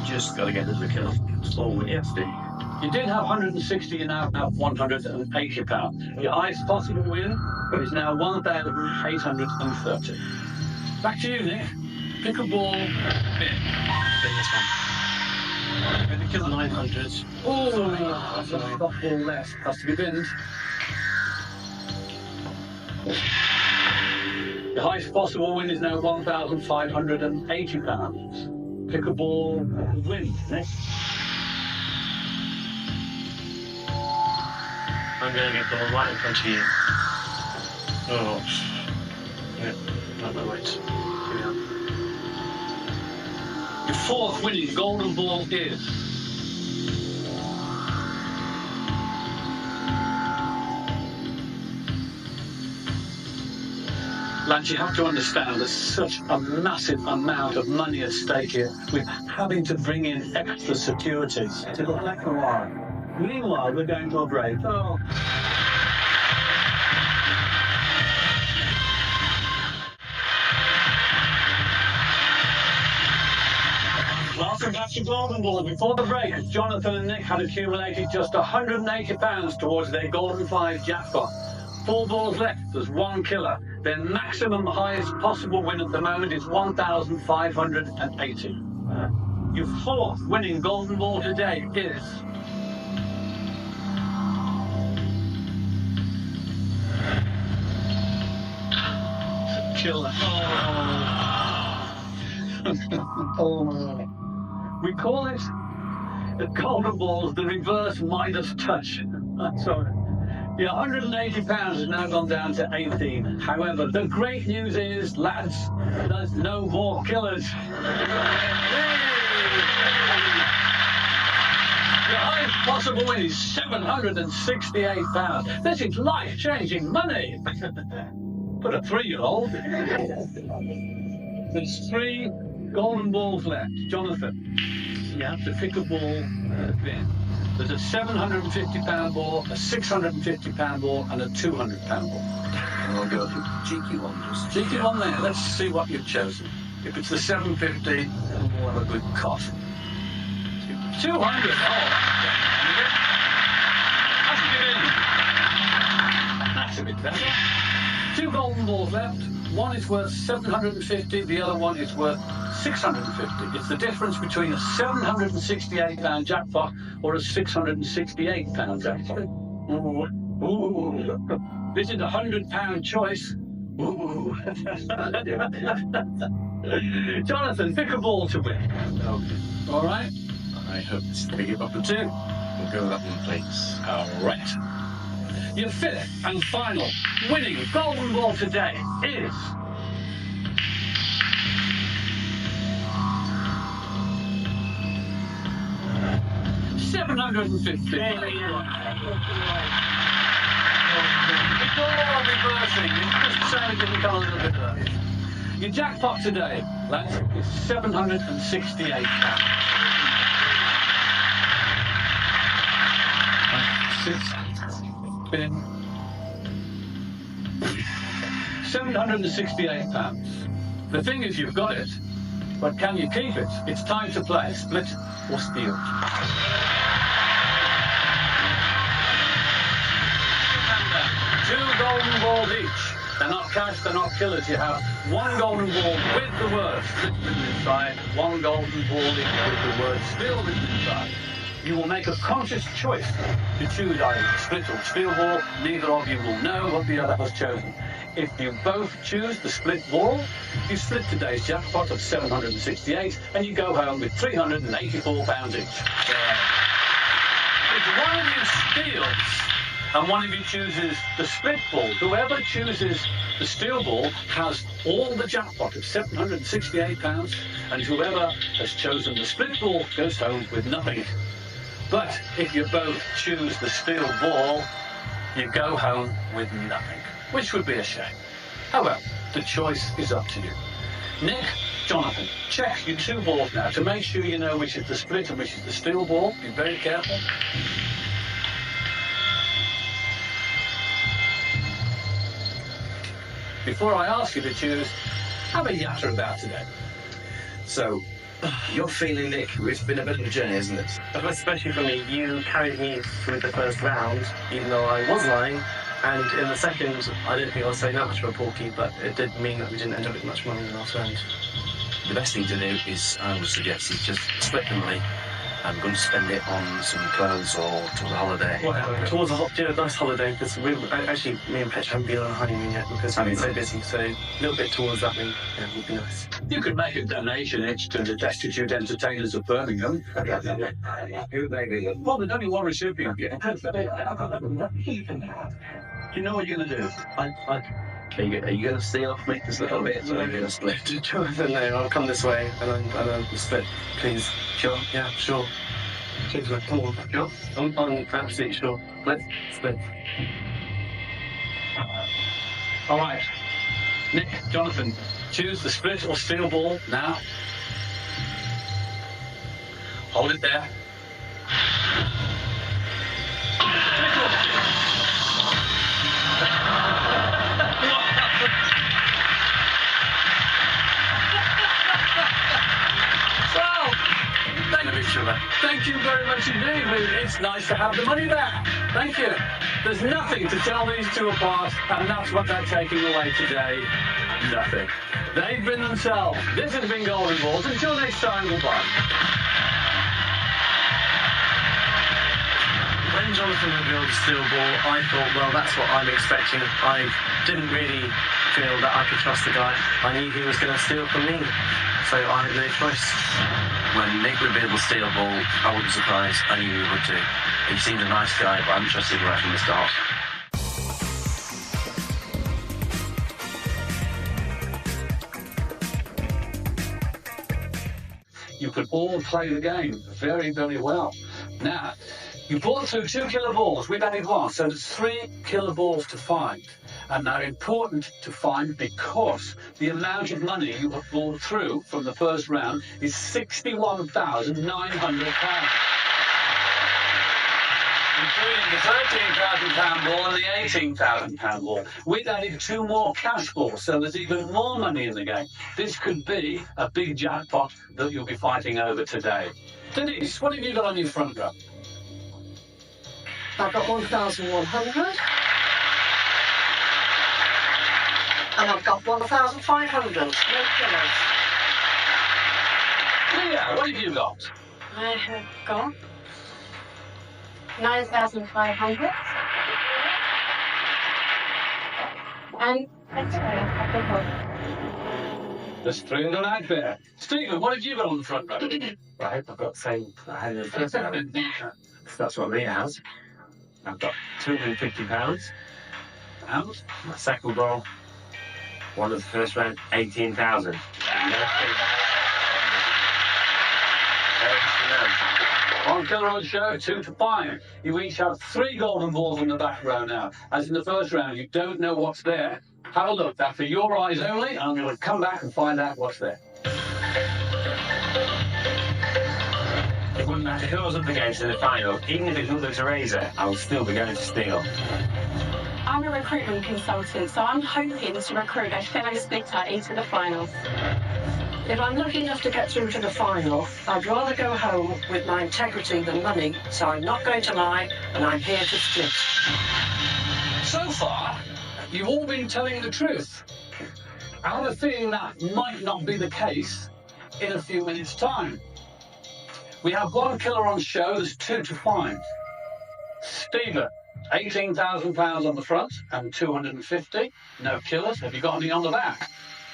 Just got to get this killer forward, yes, Steve. You did have 160, you now have £180. Your highest possible win is now 1,830. Back to you, Nick. Pick a ball, bin. Bin this one. Bin the killer. 900. Oh, that's a stop ball left. Has to be binned. Your highest possible win is now £1,580. Pick a ball, win. Next. I'm going to get the one right in front of you. Oh. Yeah, not my weight. Here we are. Your fourth winning golden ball is Lance, you have to understand there's such a massive amount of money at stake here with having to bring in extra securities. It's a black and white. Meanwhile, we're going to a break. Oh. Welcome back to Golden Ball. Before the break, Jonathan and Nick had accumulated just £180 towards their Golden 5 jackpot. 4 balls left, there's 1 killer. Their maximum highest possible win at the moment is 1,580. Your fourth winning Golden Ball today is killer. Oh. We call it the Golden Balls, the reverse Midas touch. Sorry. Your £180 has now gone down to 18. However, the great news is, lads, there's no more killers. Your highest possible win is £768. This is life-changing money. Put a 3-year-old. There's 3 golden balls left. Jonathan, you have to pick a ball and a bin. There's a £750 ball, a £650 ball, and a £200 ball. And I'll go for the cheeky one. Just Cheeky one there. Let's see what you've chosen. If it's the £750, then we'll have a good cost. £200. Oh, that's a bit better. 2 golden balls left. One is worth £750, the other one is worth £650. It's the difference between a £768 jackpot or a £668 jackpot. Ooh. Ooh. This is a £100 choice. Ooh. Jonathan, pick a ball to win. okay. All right? I hope this is the big up to 2. We'll go with that one, please. All right. Your fifth and final winning golden ball today is £750. It's all reversing. It's just saying it didn't come a little bit earlier. Your jackpot today, lads, is £768. Bin. £768. The thing is, you've got it, but can you keep it? It's time to play split or steal. Remember, 2 golden balls each. They're not cash, they're not killers. You have 1 golden ball with the word split written inside, 1 golden ball with the word steal written inside. You will make a conscious choice to choose either split or steal ball. Neither of you will know what the other has chosen. If you both choose the split ball, you split today's jackpot of 768 and you go home with £384 each. If one of you steals and one of you chooses the split ball, whoever chooses the steel ball has all the jackpot of £768, and whoever has chosen the split ball goes home with nothing. But if you both choose the steel ball, you go home with nothing, which would be a shame. However, the choice is up to you. Nick, Jonathan, check your two balls now to make sure you know which is the split and which is the steel ball. Be very careful. Before I ask you to choose, have a yatter about today. So, you're feeling, Nick, it's been a bit of a journey, isn't it? Especially for me, you carried me through the first round, even though I was lying. And in the second, I didn't think I was saying that much of a porky, but it did mean that we didn't end up with much money in the last round. The best thing to do is, I would suggest, is just split the money. I'm going to spend it on some clothes or to a holiday. Towards a nice holiday, because me and Petch haven't been on a honeymoon yet because we've been so busy, so a little bit towards that would be nice. You could make a donation each to the Destitute Entertainers of Birmingham. Well, there's only one recipient. Do you know what you're going to do? Are you going to steal off me this little bit, or are you going to split? Jonathan, no, I'll come this way and then split, please. Sure? Yeah, sure. Come on, sure? I'm absolutely sure. Let's split. All right. Nick, Jonathan, choose the split or steel ball now. Hold it there. Thank you very much indeed. It's nice to have the money back. Thank you. There's nothing to tell these two apart, and that's what they're taking away today. Nothing. They've been themselves. This has been Golden Balls. Until next time, goodbye. When Jonathan revealed the steel ball, I thought, well, that's what I'm expecting. I didn't really feel that I could trust the guy. I knew he was going to steal from me, so I had no choice. When Nick revealed the steel ball, I wasn't surprised. I knew he would too. He seemed a nice guy, but I didn't trust him right from the start. You could all play the game very, very well. Now, you brought through 2 killer balls. We've added 1, so there's 3 killer balls to find. And they're important to find because the amount of money you have brought through from the first round is £61,900. Including the £13,000 ball and the £18,000 ball. We've added 2 more cash balls, so there's even more money in the game. This could be a big jackpot that you'll be fighting over today. Denise, what have you got on your front row? I've got 1,100. And I've got 1,500. No killers. Leah, what have you got? I have got 9,500. And There's 3 in the lag there. Stephen, what have you got on the front row? Right, I've got the same I had in the first round. That's what Leah has. I've got £250. And My second ball, one of the first round, 18,000. on killer on show, 2 to 5. You each have 3 golden balls in the back row now. As in the first round, you don't know what's there. Have a look. That's for your eyes only. I'm going to come back and find out what's there. It wouldn't matter who I was up against in the final. Even if it looked like a razor, I would still be going to steal. I'm a recruitment consultant, so I'm hoping to recruit a fellow splitter into the finals. If I'm lucky enough to get through to the final, I'd rather go home with my integrity than money, so I'm not going to lie, and I'm here to split. So far, you've all been telling the truth. I have a feeling that might not be the case in a few minutes' time. We have 1 killer on show, there's 2 to find. Stephen, £18,000 on the front and 250. No killers. Have you got any on the back?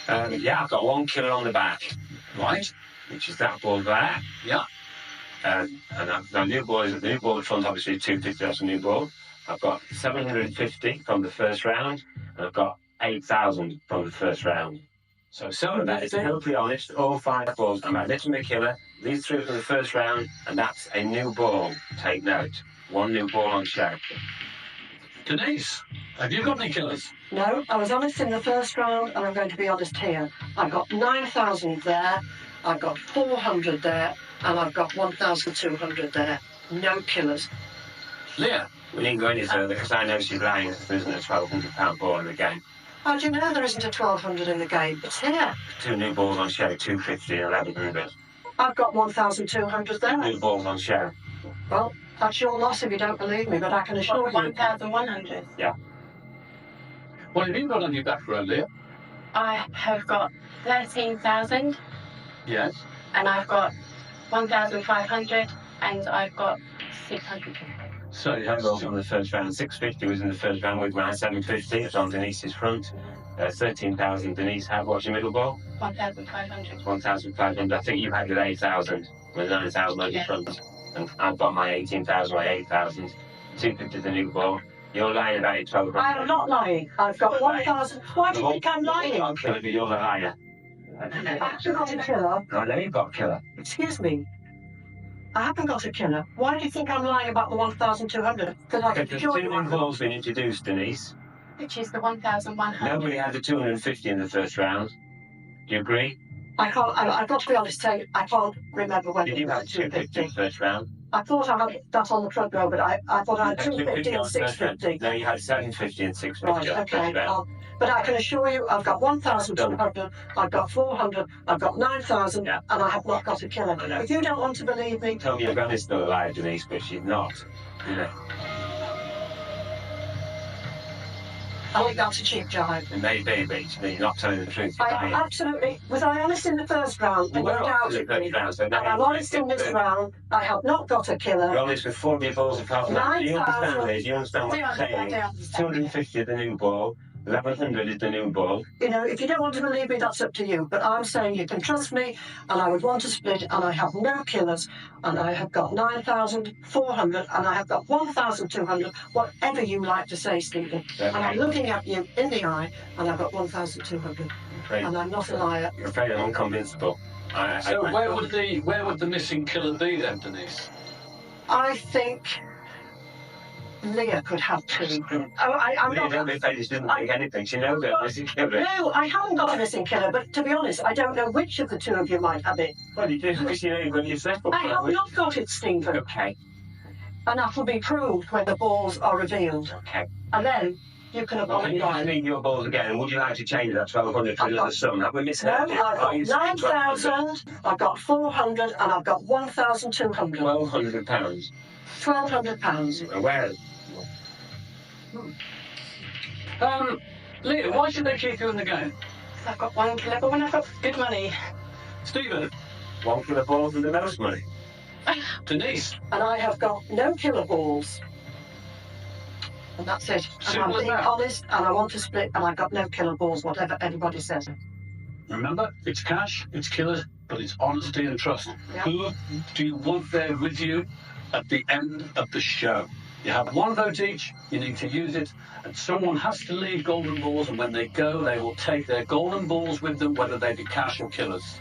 Yeah, I've got 1 killer on the back. Right. Which is that ball there. Yeah. And the new ball at front, obviously 250, that's a new ball. I've got 750 from the first round, and I've got 8,000 from the first round. So some of that is totally honest, all 5 balls. I'm a little bit killer. These 3 from the first round, and that's a new ball. Take note. 1 new ball on show. Denise, have you got any killers? No, I was honest in the first round, and I'm going to be honest here. I've got 9,000 there, I've got 400 there, and I've got 1,200 there. No killers. Leah? We didn't go any further because I know she's lying. There isn't a £1,200 ball in the game. How do you know there isn't a 1,200 in the game? It's here. 2 new balls on show, 250 and 1,100. I've got 1,200 there. New balls on show. Well, that's your loss if you don't believe me, but I can assure you. 1,100. Yeah. What have you got on your back row, Leah? I have got 13,000, Yes. and I've got 1,500, and I've got 600. So you That have balls on the first round. 650 was in the first round with my 750. It's on Denise's front. 13,000 Denise had. What's your middle ball? 1,500. 1,500. I think you had with 8,000 with 9,000 on your front. And I've got my 18,000 or 8,000. 250 the new ball. You're lying about your 1,200. I am not lying. I've got 1,000. Why do you think I'm lying? I'm killer, but you're the liar. I've got a killer. I know you've got a killer. Excuse me. I haven't got a killer. Why do you think I'm lying about the 1,200? Because I can Because assure 2 you. new balls been introduced, Denise. Which is the 1,100. Nobody had the 250 in the first round. Do you agree? I can't. I've got to be honest. I can't remember whether Did it you have was 250 in 250. the first round? I thought I had that on the front row, but I thought I had 250 and 650. No, you had 750 and 650 Right. on the first Okay. round. But I can assure you, I've got 1,200. I've got 400. I've got 9,000, Yeah. and I have not got a killer. I know. If you don't want to believe me, Tell me your granny's still alive, Denise, but she's not. You know, I think that's a cheap jive. it may be, but you're not telling the truth. You're I lying. absolutely was I honest in the first round, You and were you honest in doubted the first me. round, so And now I'm you're honest in this saying- round. I have not got a You're killer. honest with 4 new balls apart from that. Do you understand 9,000. this? Do you understand what I'm saying? 250 is the new ball. 1,100 is the new ball. You know, if you don't want to believe me, that's up to you. But I'm saying you can trust me, and I would want to split, and I have no killers, and I have got 9,400, and I have got 1,200, whatever you like to say, Stephen. And I'm looking at you in the eye, and I've got 1,200, and I'm not a liar. You're afraid I'm unconvincible. So where would the missing killer be then, Denise? I think Leah could have 2. I'm Leah, not. don't be afraid, she doesn't think anything. She knows it. Listen, killer. No, I haven't got a missing killer, but to be honest, I don't know which of the 2 of you might have it. Well, you do, because you know you've got your settle. I have not got it, Stephen. Okay, And that will be proved when the balls are revealed. okay. And then you can Well, can you apologise. read your balls again? And would you like to change that 1,200 to another sum? Have we No, misheard I've you? got Oh, you said 9,000, I've got 400, and I've got 1,200. £1,200. £1,200. Where? Leah, why should they keep you in the game? I've got 1 killer, but when I've got good money. Stephen, 1 kilo balls and the most money. Denise, And I have got no killer balls. And that's it. And Simple I'm as being that. honest, and I want to split, and I've got no killer balls, whatever anybody says. remember, it's cash, it's killers, but it's honesty and trust. Yeah. Who do you want there with you at the end of the show? You have 1 vote each, you need to use it, and someone has to leave golden balls, and when they go, they will take their golden balls with them, whether they be cash or killers.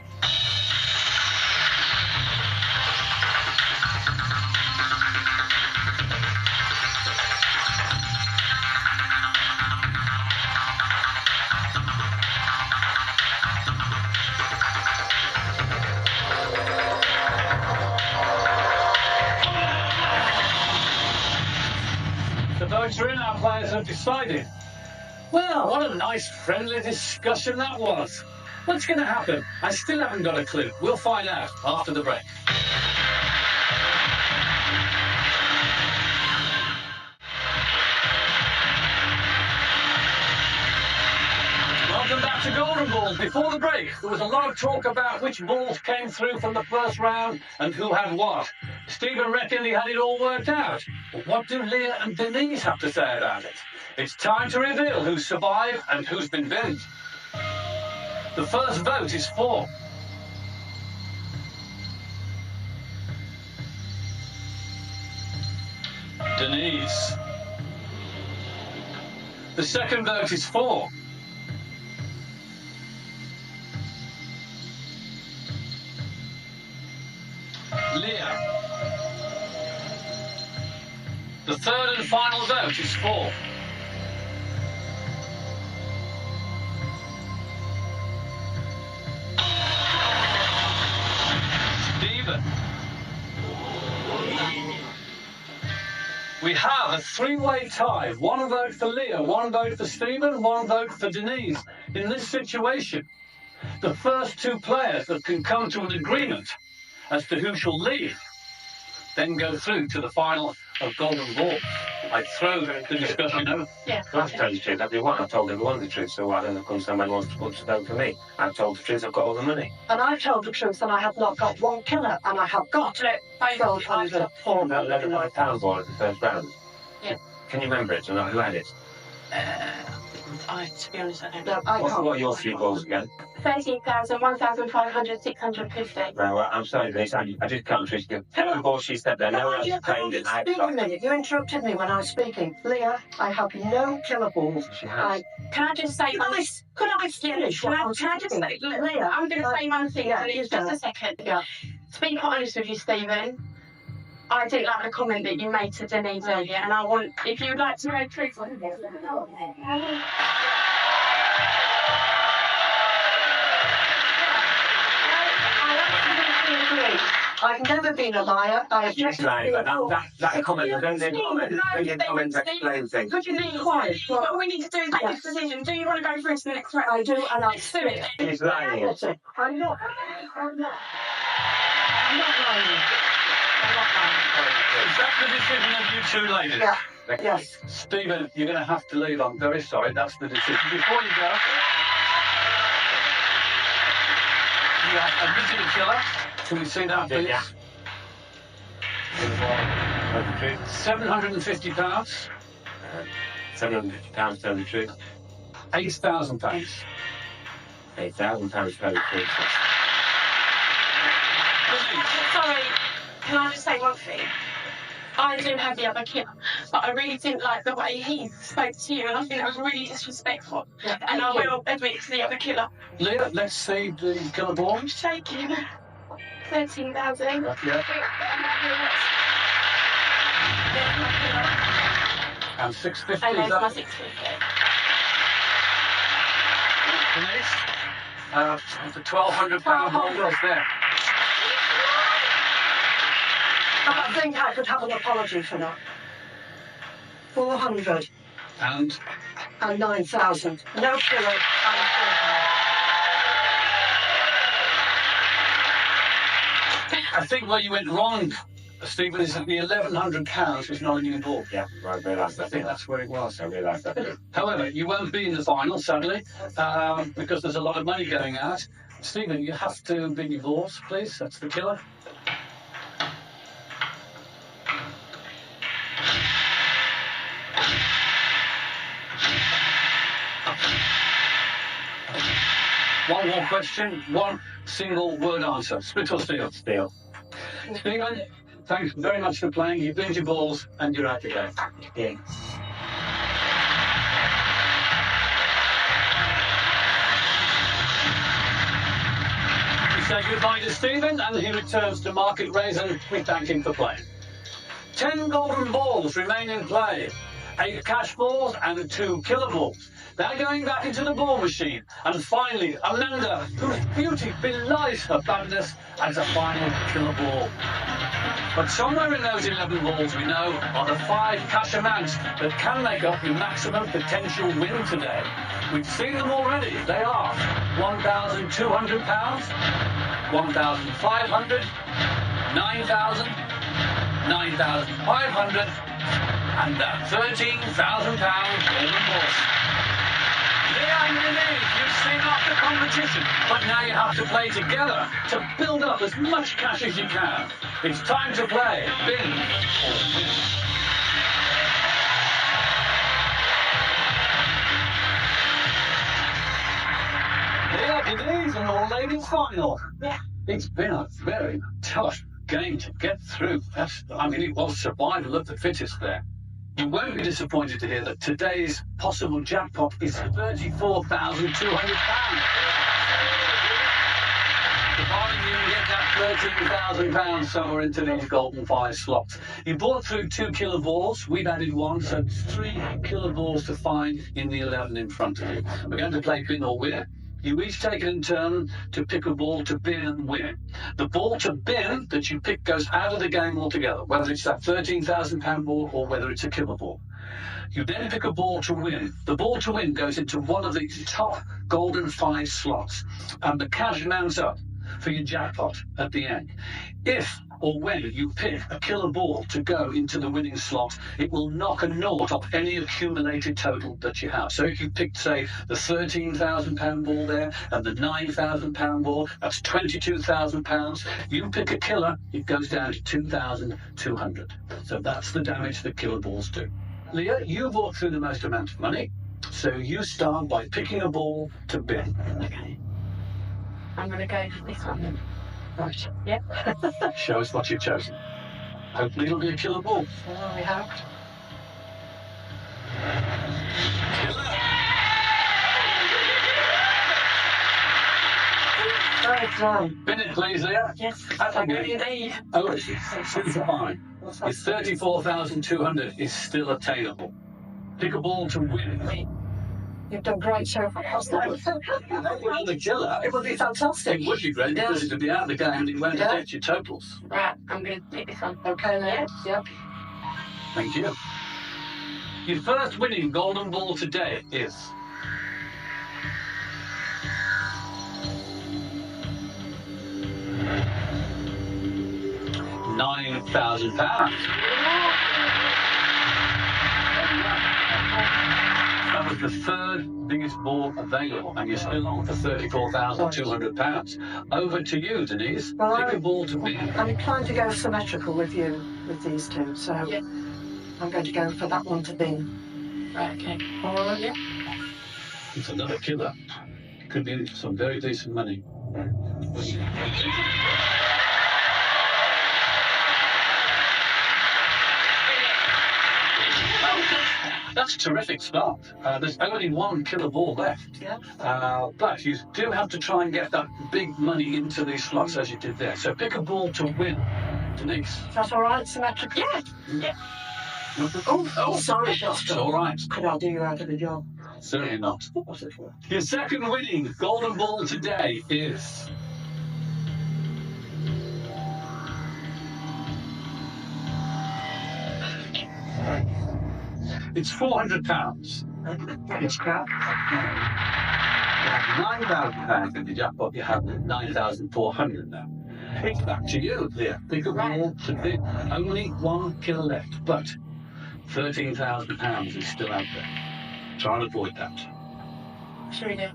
The votes are in, our players have decided. Well, what a nice, friendly discussion that was. What's going to happen? I still haven't got a clue. We'll find out after the break. Welcome back to Golden Balls. Before the break, there was a lot of talk about which balls came through from the first round and who had what. Stephen reckoned he had it all worked out. But what do Leah and Denise have to say about it? It's time to reveal who's survived and who's been buried. The first vote is for Denise. The second vote is for Leah. The third and final vote is for Stephen. We have a three-way tie. One vote for Leah, one vote for Stephen, one vote for Denise. In this situation, the first two players that can come to an agreement as to who shall lead then go through to the final of Golden Ball. I throw the discussion over. Yeah. Well, I've told the truth, everyone. I've told everyone the truth, so I don't know if somebody wants to vote for me. I've told the truth, I've got all the money. And I've told the truth, and I have not got one killer, and I have got £1,200. £11 ball at the first round. Yeah. Can you remember it or not? Who had it? To be honest, I don't No, know. I What can't. are your three balls again? 13,000, 1,500, 650. Well, I'm sorry, Denise, I just can't trust you. The ball she said there, no one else claimed it. Speak a minute. You interrupted me when I was speaking. Leah, I have no killer balls. She has. Can I just say Could I finish? Can I just say, Leah, I'm going to say one thing, yeah, please, you just go. a second. Yeah. To be quite honest with you, Stephen, I didn't like the comment that you made to Denise earlier, and I want, if you'd like to know truth on this. I've never been a liar. I have She's just lying, but been- that comment was only a comment. Only a comment to explain things. Could you leave quiet? What we need to do is make this decision. Do you want to go through to the next round? I do, and I Let's do it. She's lying. That's it. I'm not. I'm not. I'm not lying. Is that the decision of you two ladies? Yeah. Yes. Stephen, you're going to have to leave. I'm very sorry. That's the decision. Before you go, you have admitted a killer. Can we see that, please? Yeah. £750, £750 tell the truth. £8,000. £8,000 tell the truth. Sorry, can I just say one thing? I do have the other killer, but I really didn't like the way he spoke to you, and I think that was really disrespectful. Yeah, And I will admit to the other killer. Leah, let's see the killer ball. I'm shaking. 13,000. Yeah. And 650. And Is there's my that 650. Denise? The £1,200 ball was there. I think I could have an apology for that. 400 And and 9,000. No killer. I think where you went wrong, Stephen, is that the £1,100 was not a new ball. Yeah, I realised I that. think that's where it was. I realised that. However, you won't be in the final, sadly, because there's a lot of money going out. Stephen, you have to be divorced, please. That's the killer. One more question, one single word answer. Split or steal? Steal. Stephen, thanks very much for playing. You've earned your balls and you're out again. Yeah. We say goodbye to Stephen and he returns to Market Raisin. We thank him for playing. 10 golden balls remain in play. 8 cash balls and 2 killer balls. They're going back into the ball machine. And finally, Amanda, whose beauty belies her badness, as a final killer ball. But somewhere in those 11 balls, we know, are the 5 cash amounts that can make up your maximum potential win today. We've seen them already. They are £1,200, £1,500, £9,000, £9,500, and that £13,000 golden balls. Leah and Denise, you've seen off the competition, but now you have to play together to build up as much cash as you can. It's time to play Bin or Win. Leah, Denise, and all ladies final. Yeah. It's been a very tough game to get through. I mean, it was survival of the fittest there. You won't be disappointed to hear that today's possible jackpot is £34,200. Providing you can get that £13,000 somewhere into these golden 5 slots. You bought through 2 killer balls. We've added 1, so 3 killer balls to find in the 11 in front of you. We're going to play bin or win. You each take it in turn to pick a ball to bin and win. The ball to bin that you pick goes out of the game altogether, whether it's that £13,000 ball or whether it's a killer ball. You then pick a ball to win. The ball to win goes into one of the top golden 5 slots, and the cash mounts up for your jackpot at the end. If or when you pick a killer ball to go into the winning slot, it will knock a naught off any accumulated total that you have. So if you picked, say, the £13,000 ball there and the £9,000 ball, that's £22,000. You pick a killer, it goes down to 2,200. So that's the damage that killer balls do. Leah, you brought through the most amount of money, so you start by picking a ball to bin. Okay. I'm going to go for this one. Right. Yep. Show us what you've chosen. Hopefully it'll be a killer ball. Well, we have. Very fine. Bin it, please, Leah. Yes. That's I'm okay. ready. Oh, it's fine. Your 34,200 is still attainable. Pick a ball to win. You've done great so far. Well, the killer. It would be fantastic. It would be great because Yeah. it would be out of the game and it won't Yeah. affect your totals. Right, I'm going to pick this one. Okay, then. Yep. Thank you. Your first winning golden ball today is £9,000. That was the third biggest ball available, and you're still on for £34,200. Over to you, Denise. Well, Pick a ball to win. I'm inclined to go symmetrical with you, with these two, so Yeah. I'm going to go for that one to bin. Right, okay. All right. Yeah. It's another killer. Could be some very decent money. That's a terrific start. There's only 1 killer ball left. Yeah. But you do have to try and get that big money into these slots as you did there. So pick a ball to win. Denise. Is that all right, symmetrical? Yeah. Yeah. Oh, sorry, It's Doctor. all right. Could I do you out of the job? Certainly not. What's it for? Your second winning golden ball today is it's £400. It's crap. You have £9,000 in the jackpot. You have 9,400 now. It's back to you, Leah. Pick a ball to bid. Only 1 killer left, but £13,000 is still out there. Try and avoid that. Should we do?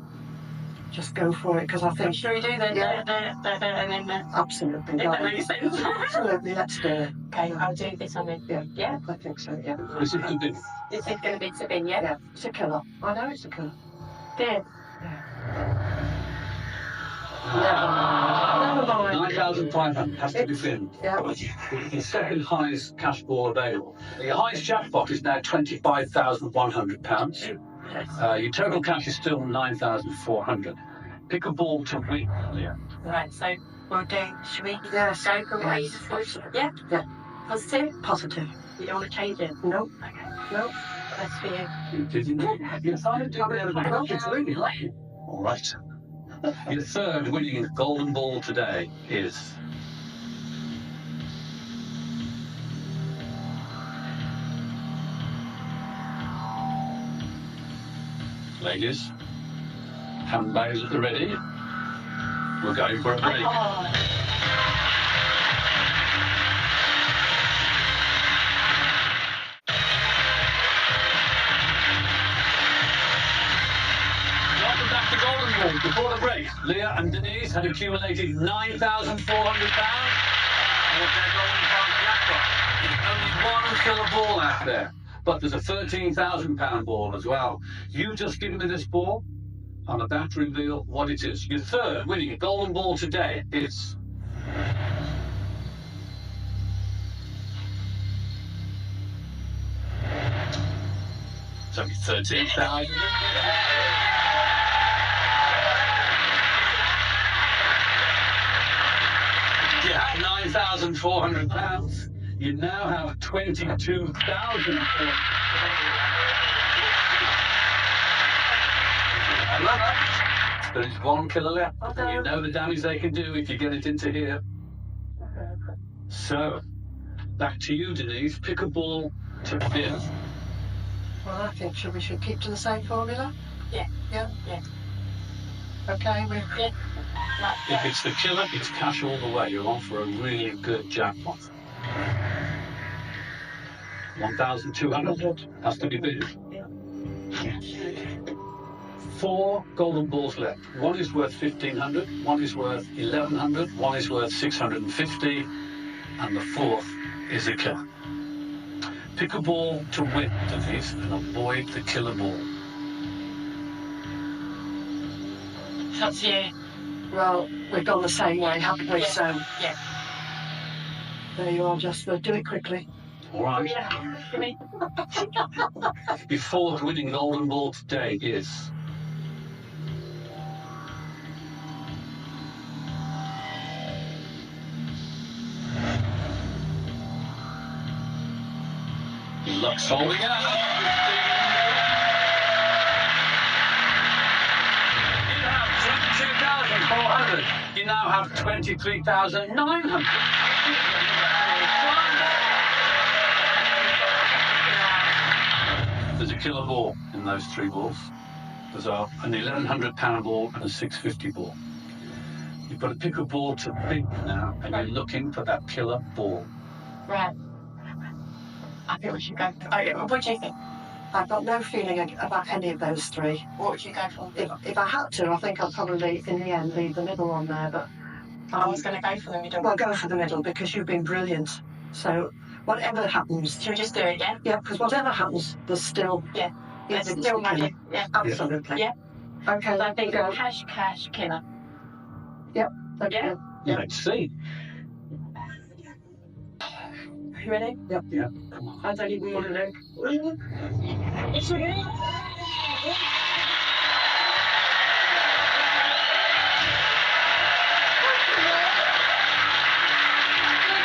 Just go for it, because I think... Should we do the Yeah. and then Absolutely. If that makes sense. Absolutely, let's do it. Okay, I'll do this one then. Yeah. Yeah. I think so, yeah. This is the bid. This is going to be to bin, yeah? Yeah, it's a killer. I know it's a killer. Good. Never mind. 9,500 has to be thinned. Yeah. The second highest cash ball available. Your highest jackpot is now £25,100. Your total cash is still 9,400. Pick a ball to win, Leah. Right, so we'll do, should we Yes. go for ways? Yeah? Yeah. Positive? Positive. You don't want to change it? No. Okay. No. That's for you. You didn't. You decided to it's really lucky. All right. Your third winning golden ball today is ladies, handbags at the ready. We're going for a break. Oh. Welcome back to Golden Ball. Before the break, Leah and Denise had accumulated £9,400 towards their golden ball jackpot. There's only 1 killer ball out there, but there's a £13,000 ball as well. You just give me this ball, I'm about to reveal what it is. Your third winning golden ball today is It's only 13,000. You had £9,400. You now have 22,000. There's one killer left. And you know the damage they can do if you get it into here. So, back to you, Denise. Pick a ball to fifth. Well, I think we should keep to the same formula. Yeah. Yeah. Yeah. Okay. Yeah. If it's the killer, it's cash all the way. You're on for a really good jackpot. 1,200 has to be bid. 4 golden balls left. One is worth 1,500, one is worth 1,100, one is worth 650, and the fourth is a killer. Pick a ball to win, Denise, and avoid the killer ball. It's up to you. Well, we've gone the same way, haven't we? Yeah. So Yeah. there you are, Jasper. Do it quickly. All right. Give me. Your fourth winning golden ball today is... Luck's holding out. You have 22,400. You now have 23,900. There's a killer ball in those 3 balls. There's an £1,100 ball and a £650 ball. You've got to pick a ball to bid now, and you're looking for that killer ball. Right. I think we should go. What do you think? I've got no feeling about any of those 3. What would you go for? If I had to, I think I'd probably, in the end, leave the middle one there. But I was going to go for the middle. well, go for the middle because you've been brilliant. So whatever happens, Should we just do it, yeah? yeah, because whatever happens, there's still Yeah. There's evidence still to kill. money. Yeah. Absolutely. Yeah. Okay, So I think go. cash, killer. Okay. Yeah. Let's see. You ready? Yep. Yeah, come on. I don't even want to know. It's okay.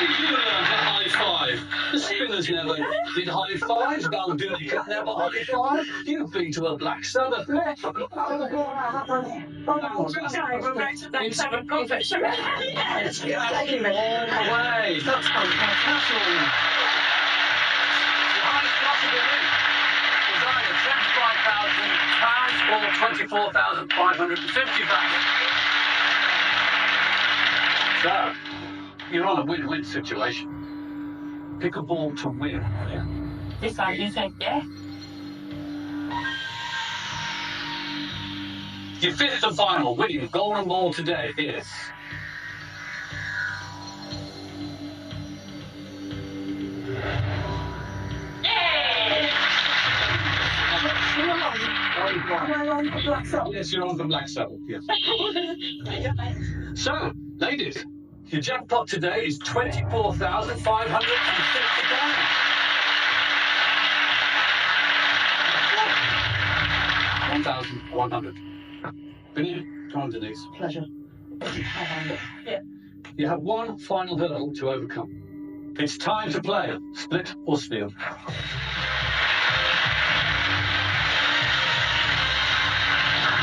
You learned a high five. The spinners never did high fives. Bal Dudley never high five. You've been to a Black Sabbath. Sorry, we're going to that 7 conference. Yes, get away. That's fantastic. The highest possible win was either £25,000 or £24,550. So, you're on a win-win situation. Pick a ball to win. Yeah. This time you said yeah. Your fifth and final winning golden ball today is... Yes, you're on the Black Sabbath, yes. So, ladies, your jackpot today is £24,550. 1,100. Brilliant. Come on, Denise. Pleasure. Yeah. You have one final hurdle to overcome. It's time to play split or steal.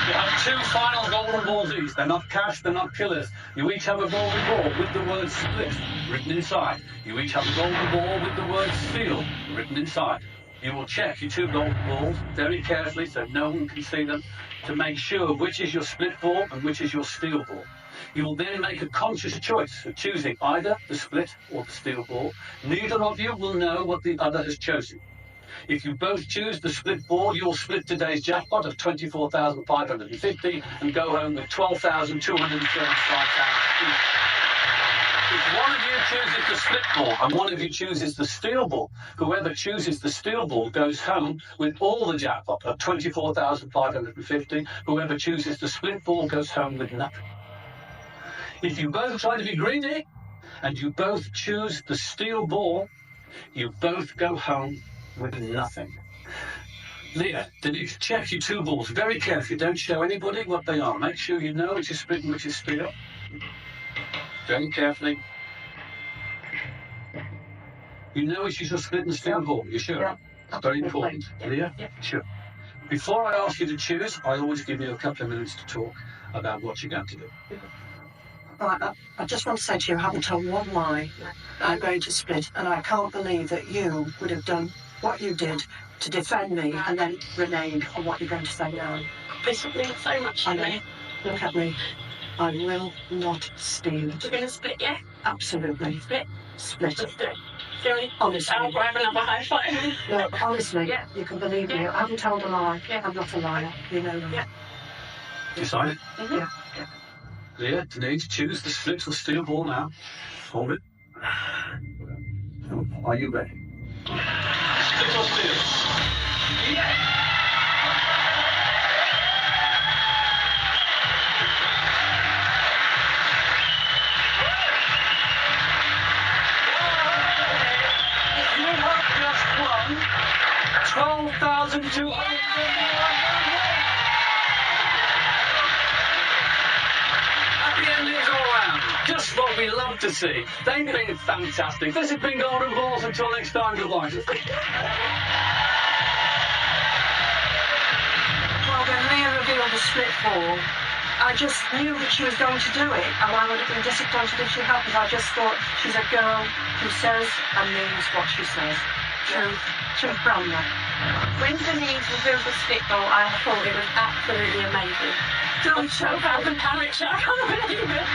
You have 2 final golden balls each. They're not cash, they're not killers. You each have a golden ball with the word split written inside. You each have a golden ball with the word steal written inside. You will check your 2 golden balls very carefully so no one can see them to make sure which is your split ball and which is your steal ball. You will then make a conscious choice of choosing either the split or the steal ball. Neither of you will know what the other has chosen. If you both choose the split ball, you'll split today's jackpot of 24,550 and go home with 12,235. If one of you chooses the split ball and one of you chooses the steal ball, whoever chooses the steal ball goes home with all the jackpot of 24,550. Whoever chooses the split ball goes home with nothing. If you both try to be greedy and you both choose the steal ball, you both go home with nothing. Leah, then you check your two balls very carefully. Don't show anybody what they are. Make sure you know which is split and which is split up. Very carefully. You know which is your split and steel ball. You sure? Yeah. Very important. Yeah. Leah? Yeah. Sure. Before I ask you to choose, I always give you a couple of minutes to talk about what you're going to do. Right, I just want to say to you, I haven't told one lie. I'm going to split, and I can't believe that you would have done what you did to defend me and then renege on what you're going to say now. This will mean so much I to know. me. Look at me. I will not steal it. We're going to split, yeah? Absolutely. Split. Split. Let's do it. Seriously? Honestly. I'll grab another high five. No, honestly, Yeah. you can believe me. Yeah. I haven't told a lie. Yeah. I'm not a liar. You know that. Yeah. Decided? Mhm. Yeah. Leah, Denise, choose the split or steel ball now. Hold it. Are you ready? Split or steel? Yeah! You have just won 12,200. Happy endings all round. Just what we love to see. They've been fantastic. This has been Golden Balls. Until next time, goodbye. Well, when Leah revealed the split ball, I just knew that she was going to do it, and I would have been disappointed if she hadn't. I just thought she's a girl who says and means what she says. Truth Brandon. When Denise revealed the split ball, I thought it was absolutely amazing. Don't show how the character. I can't believe it.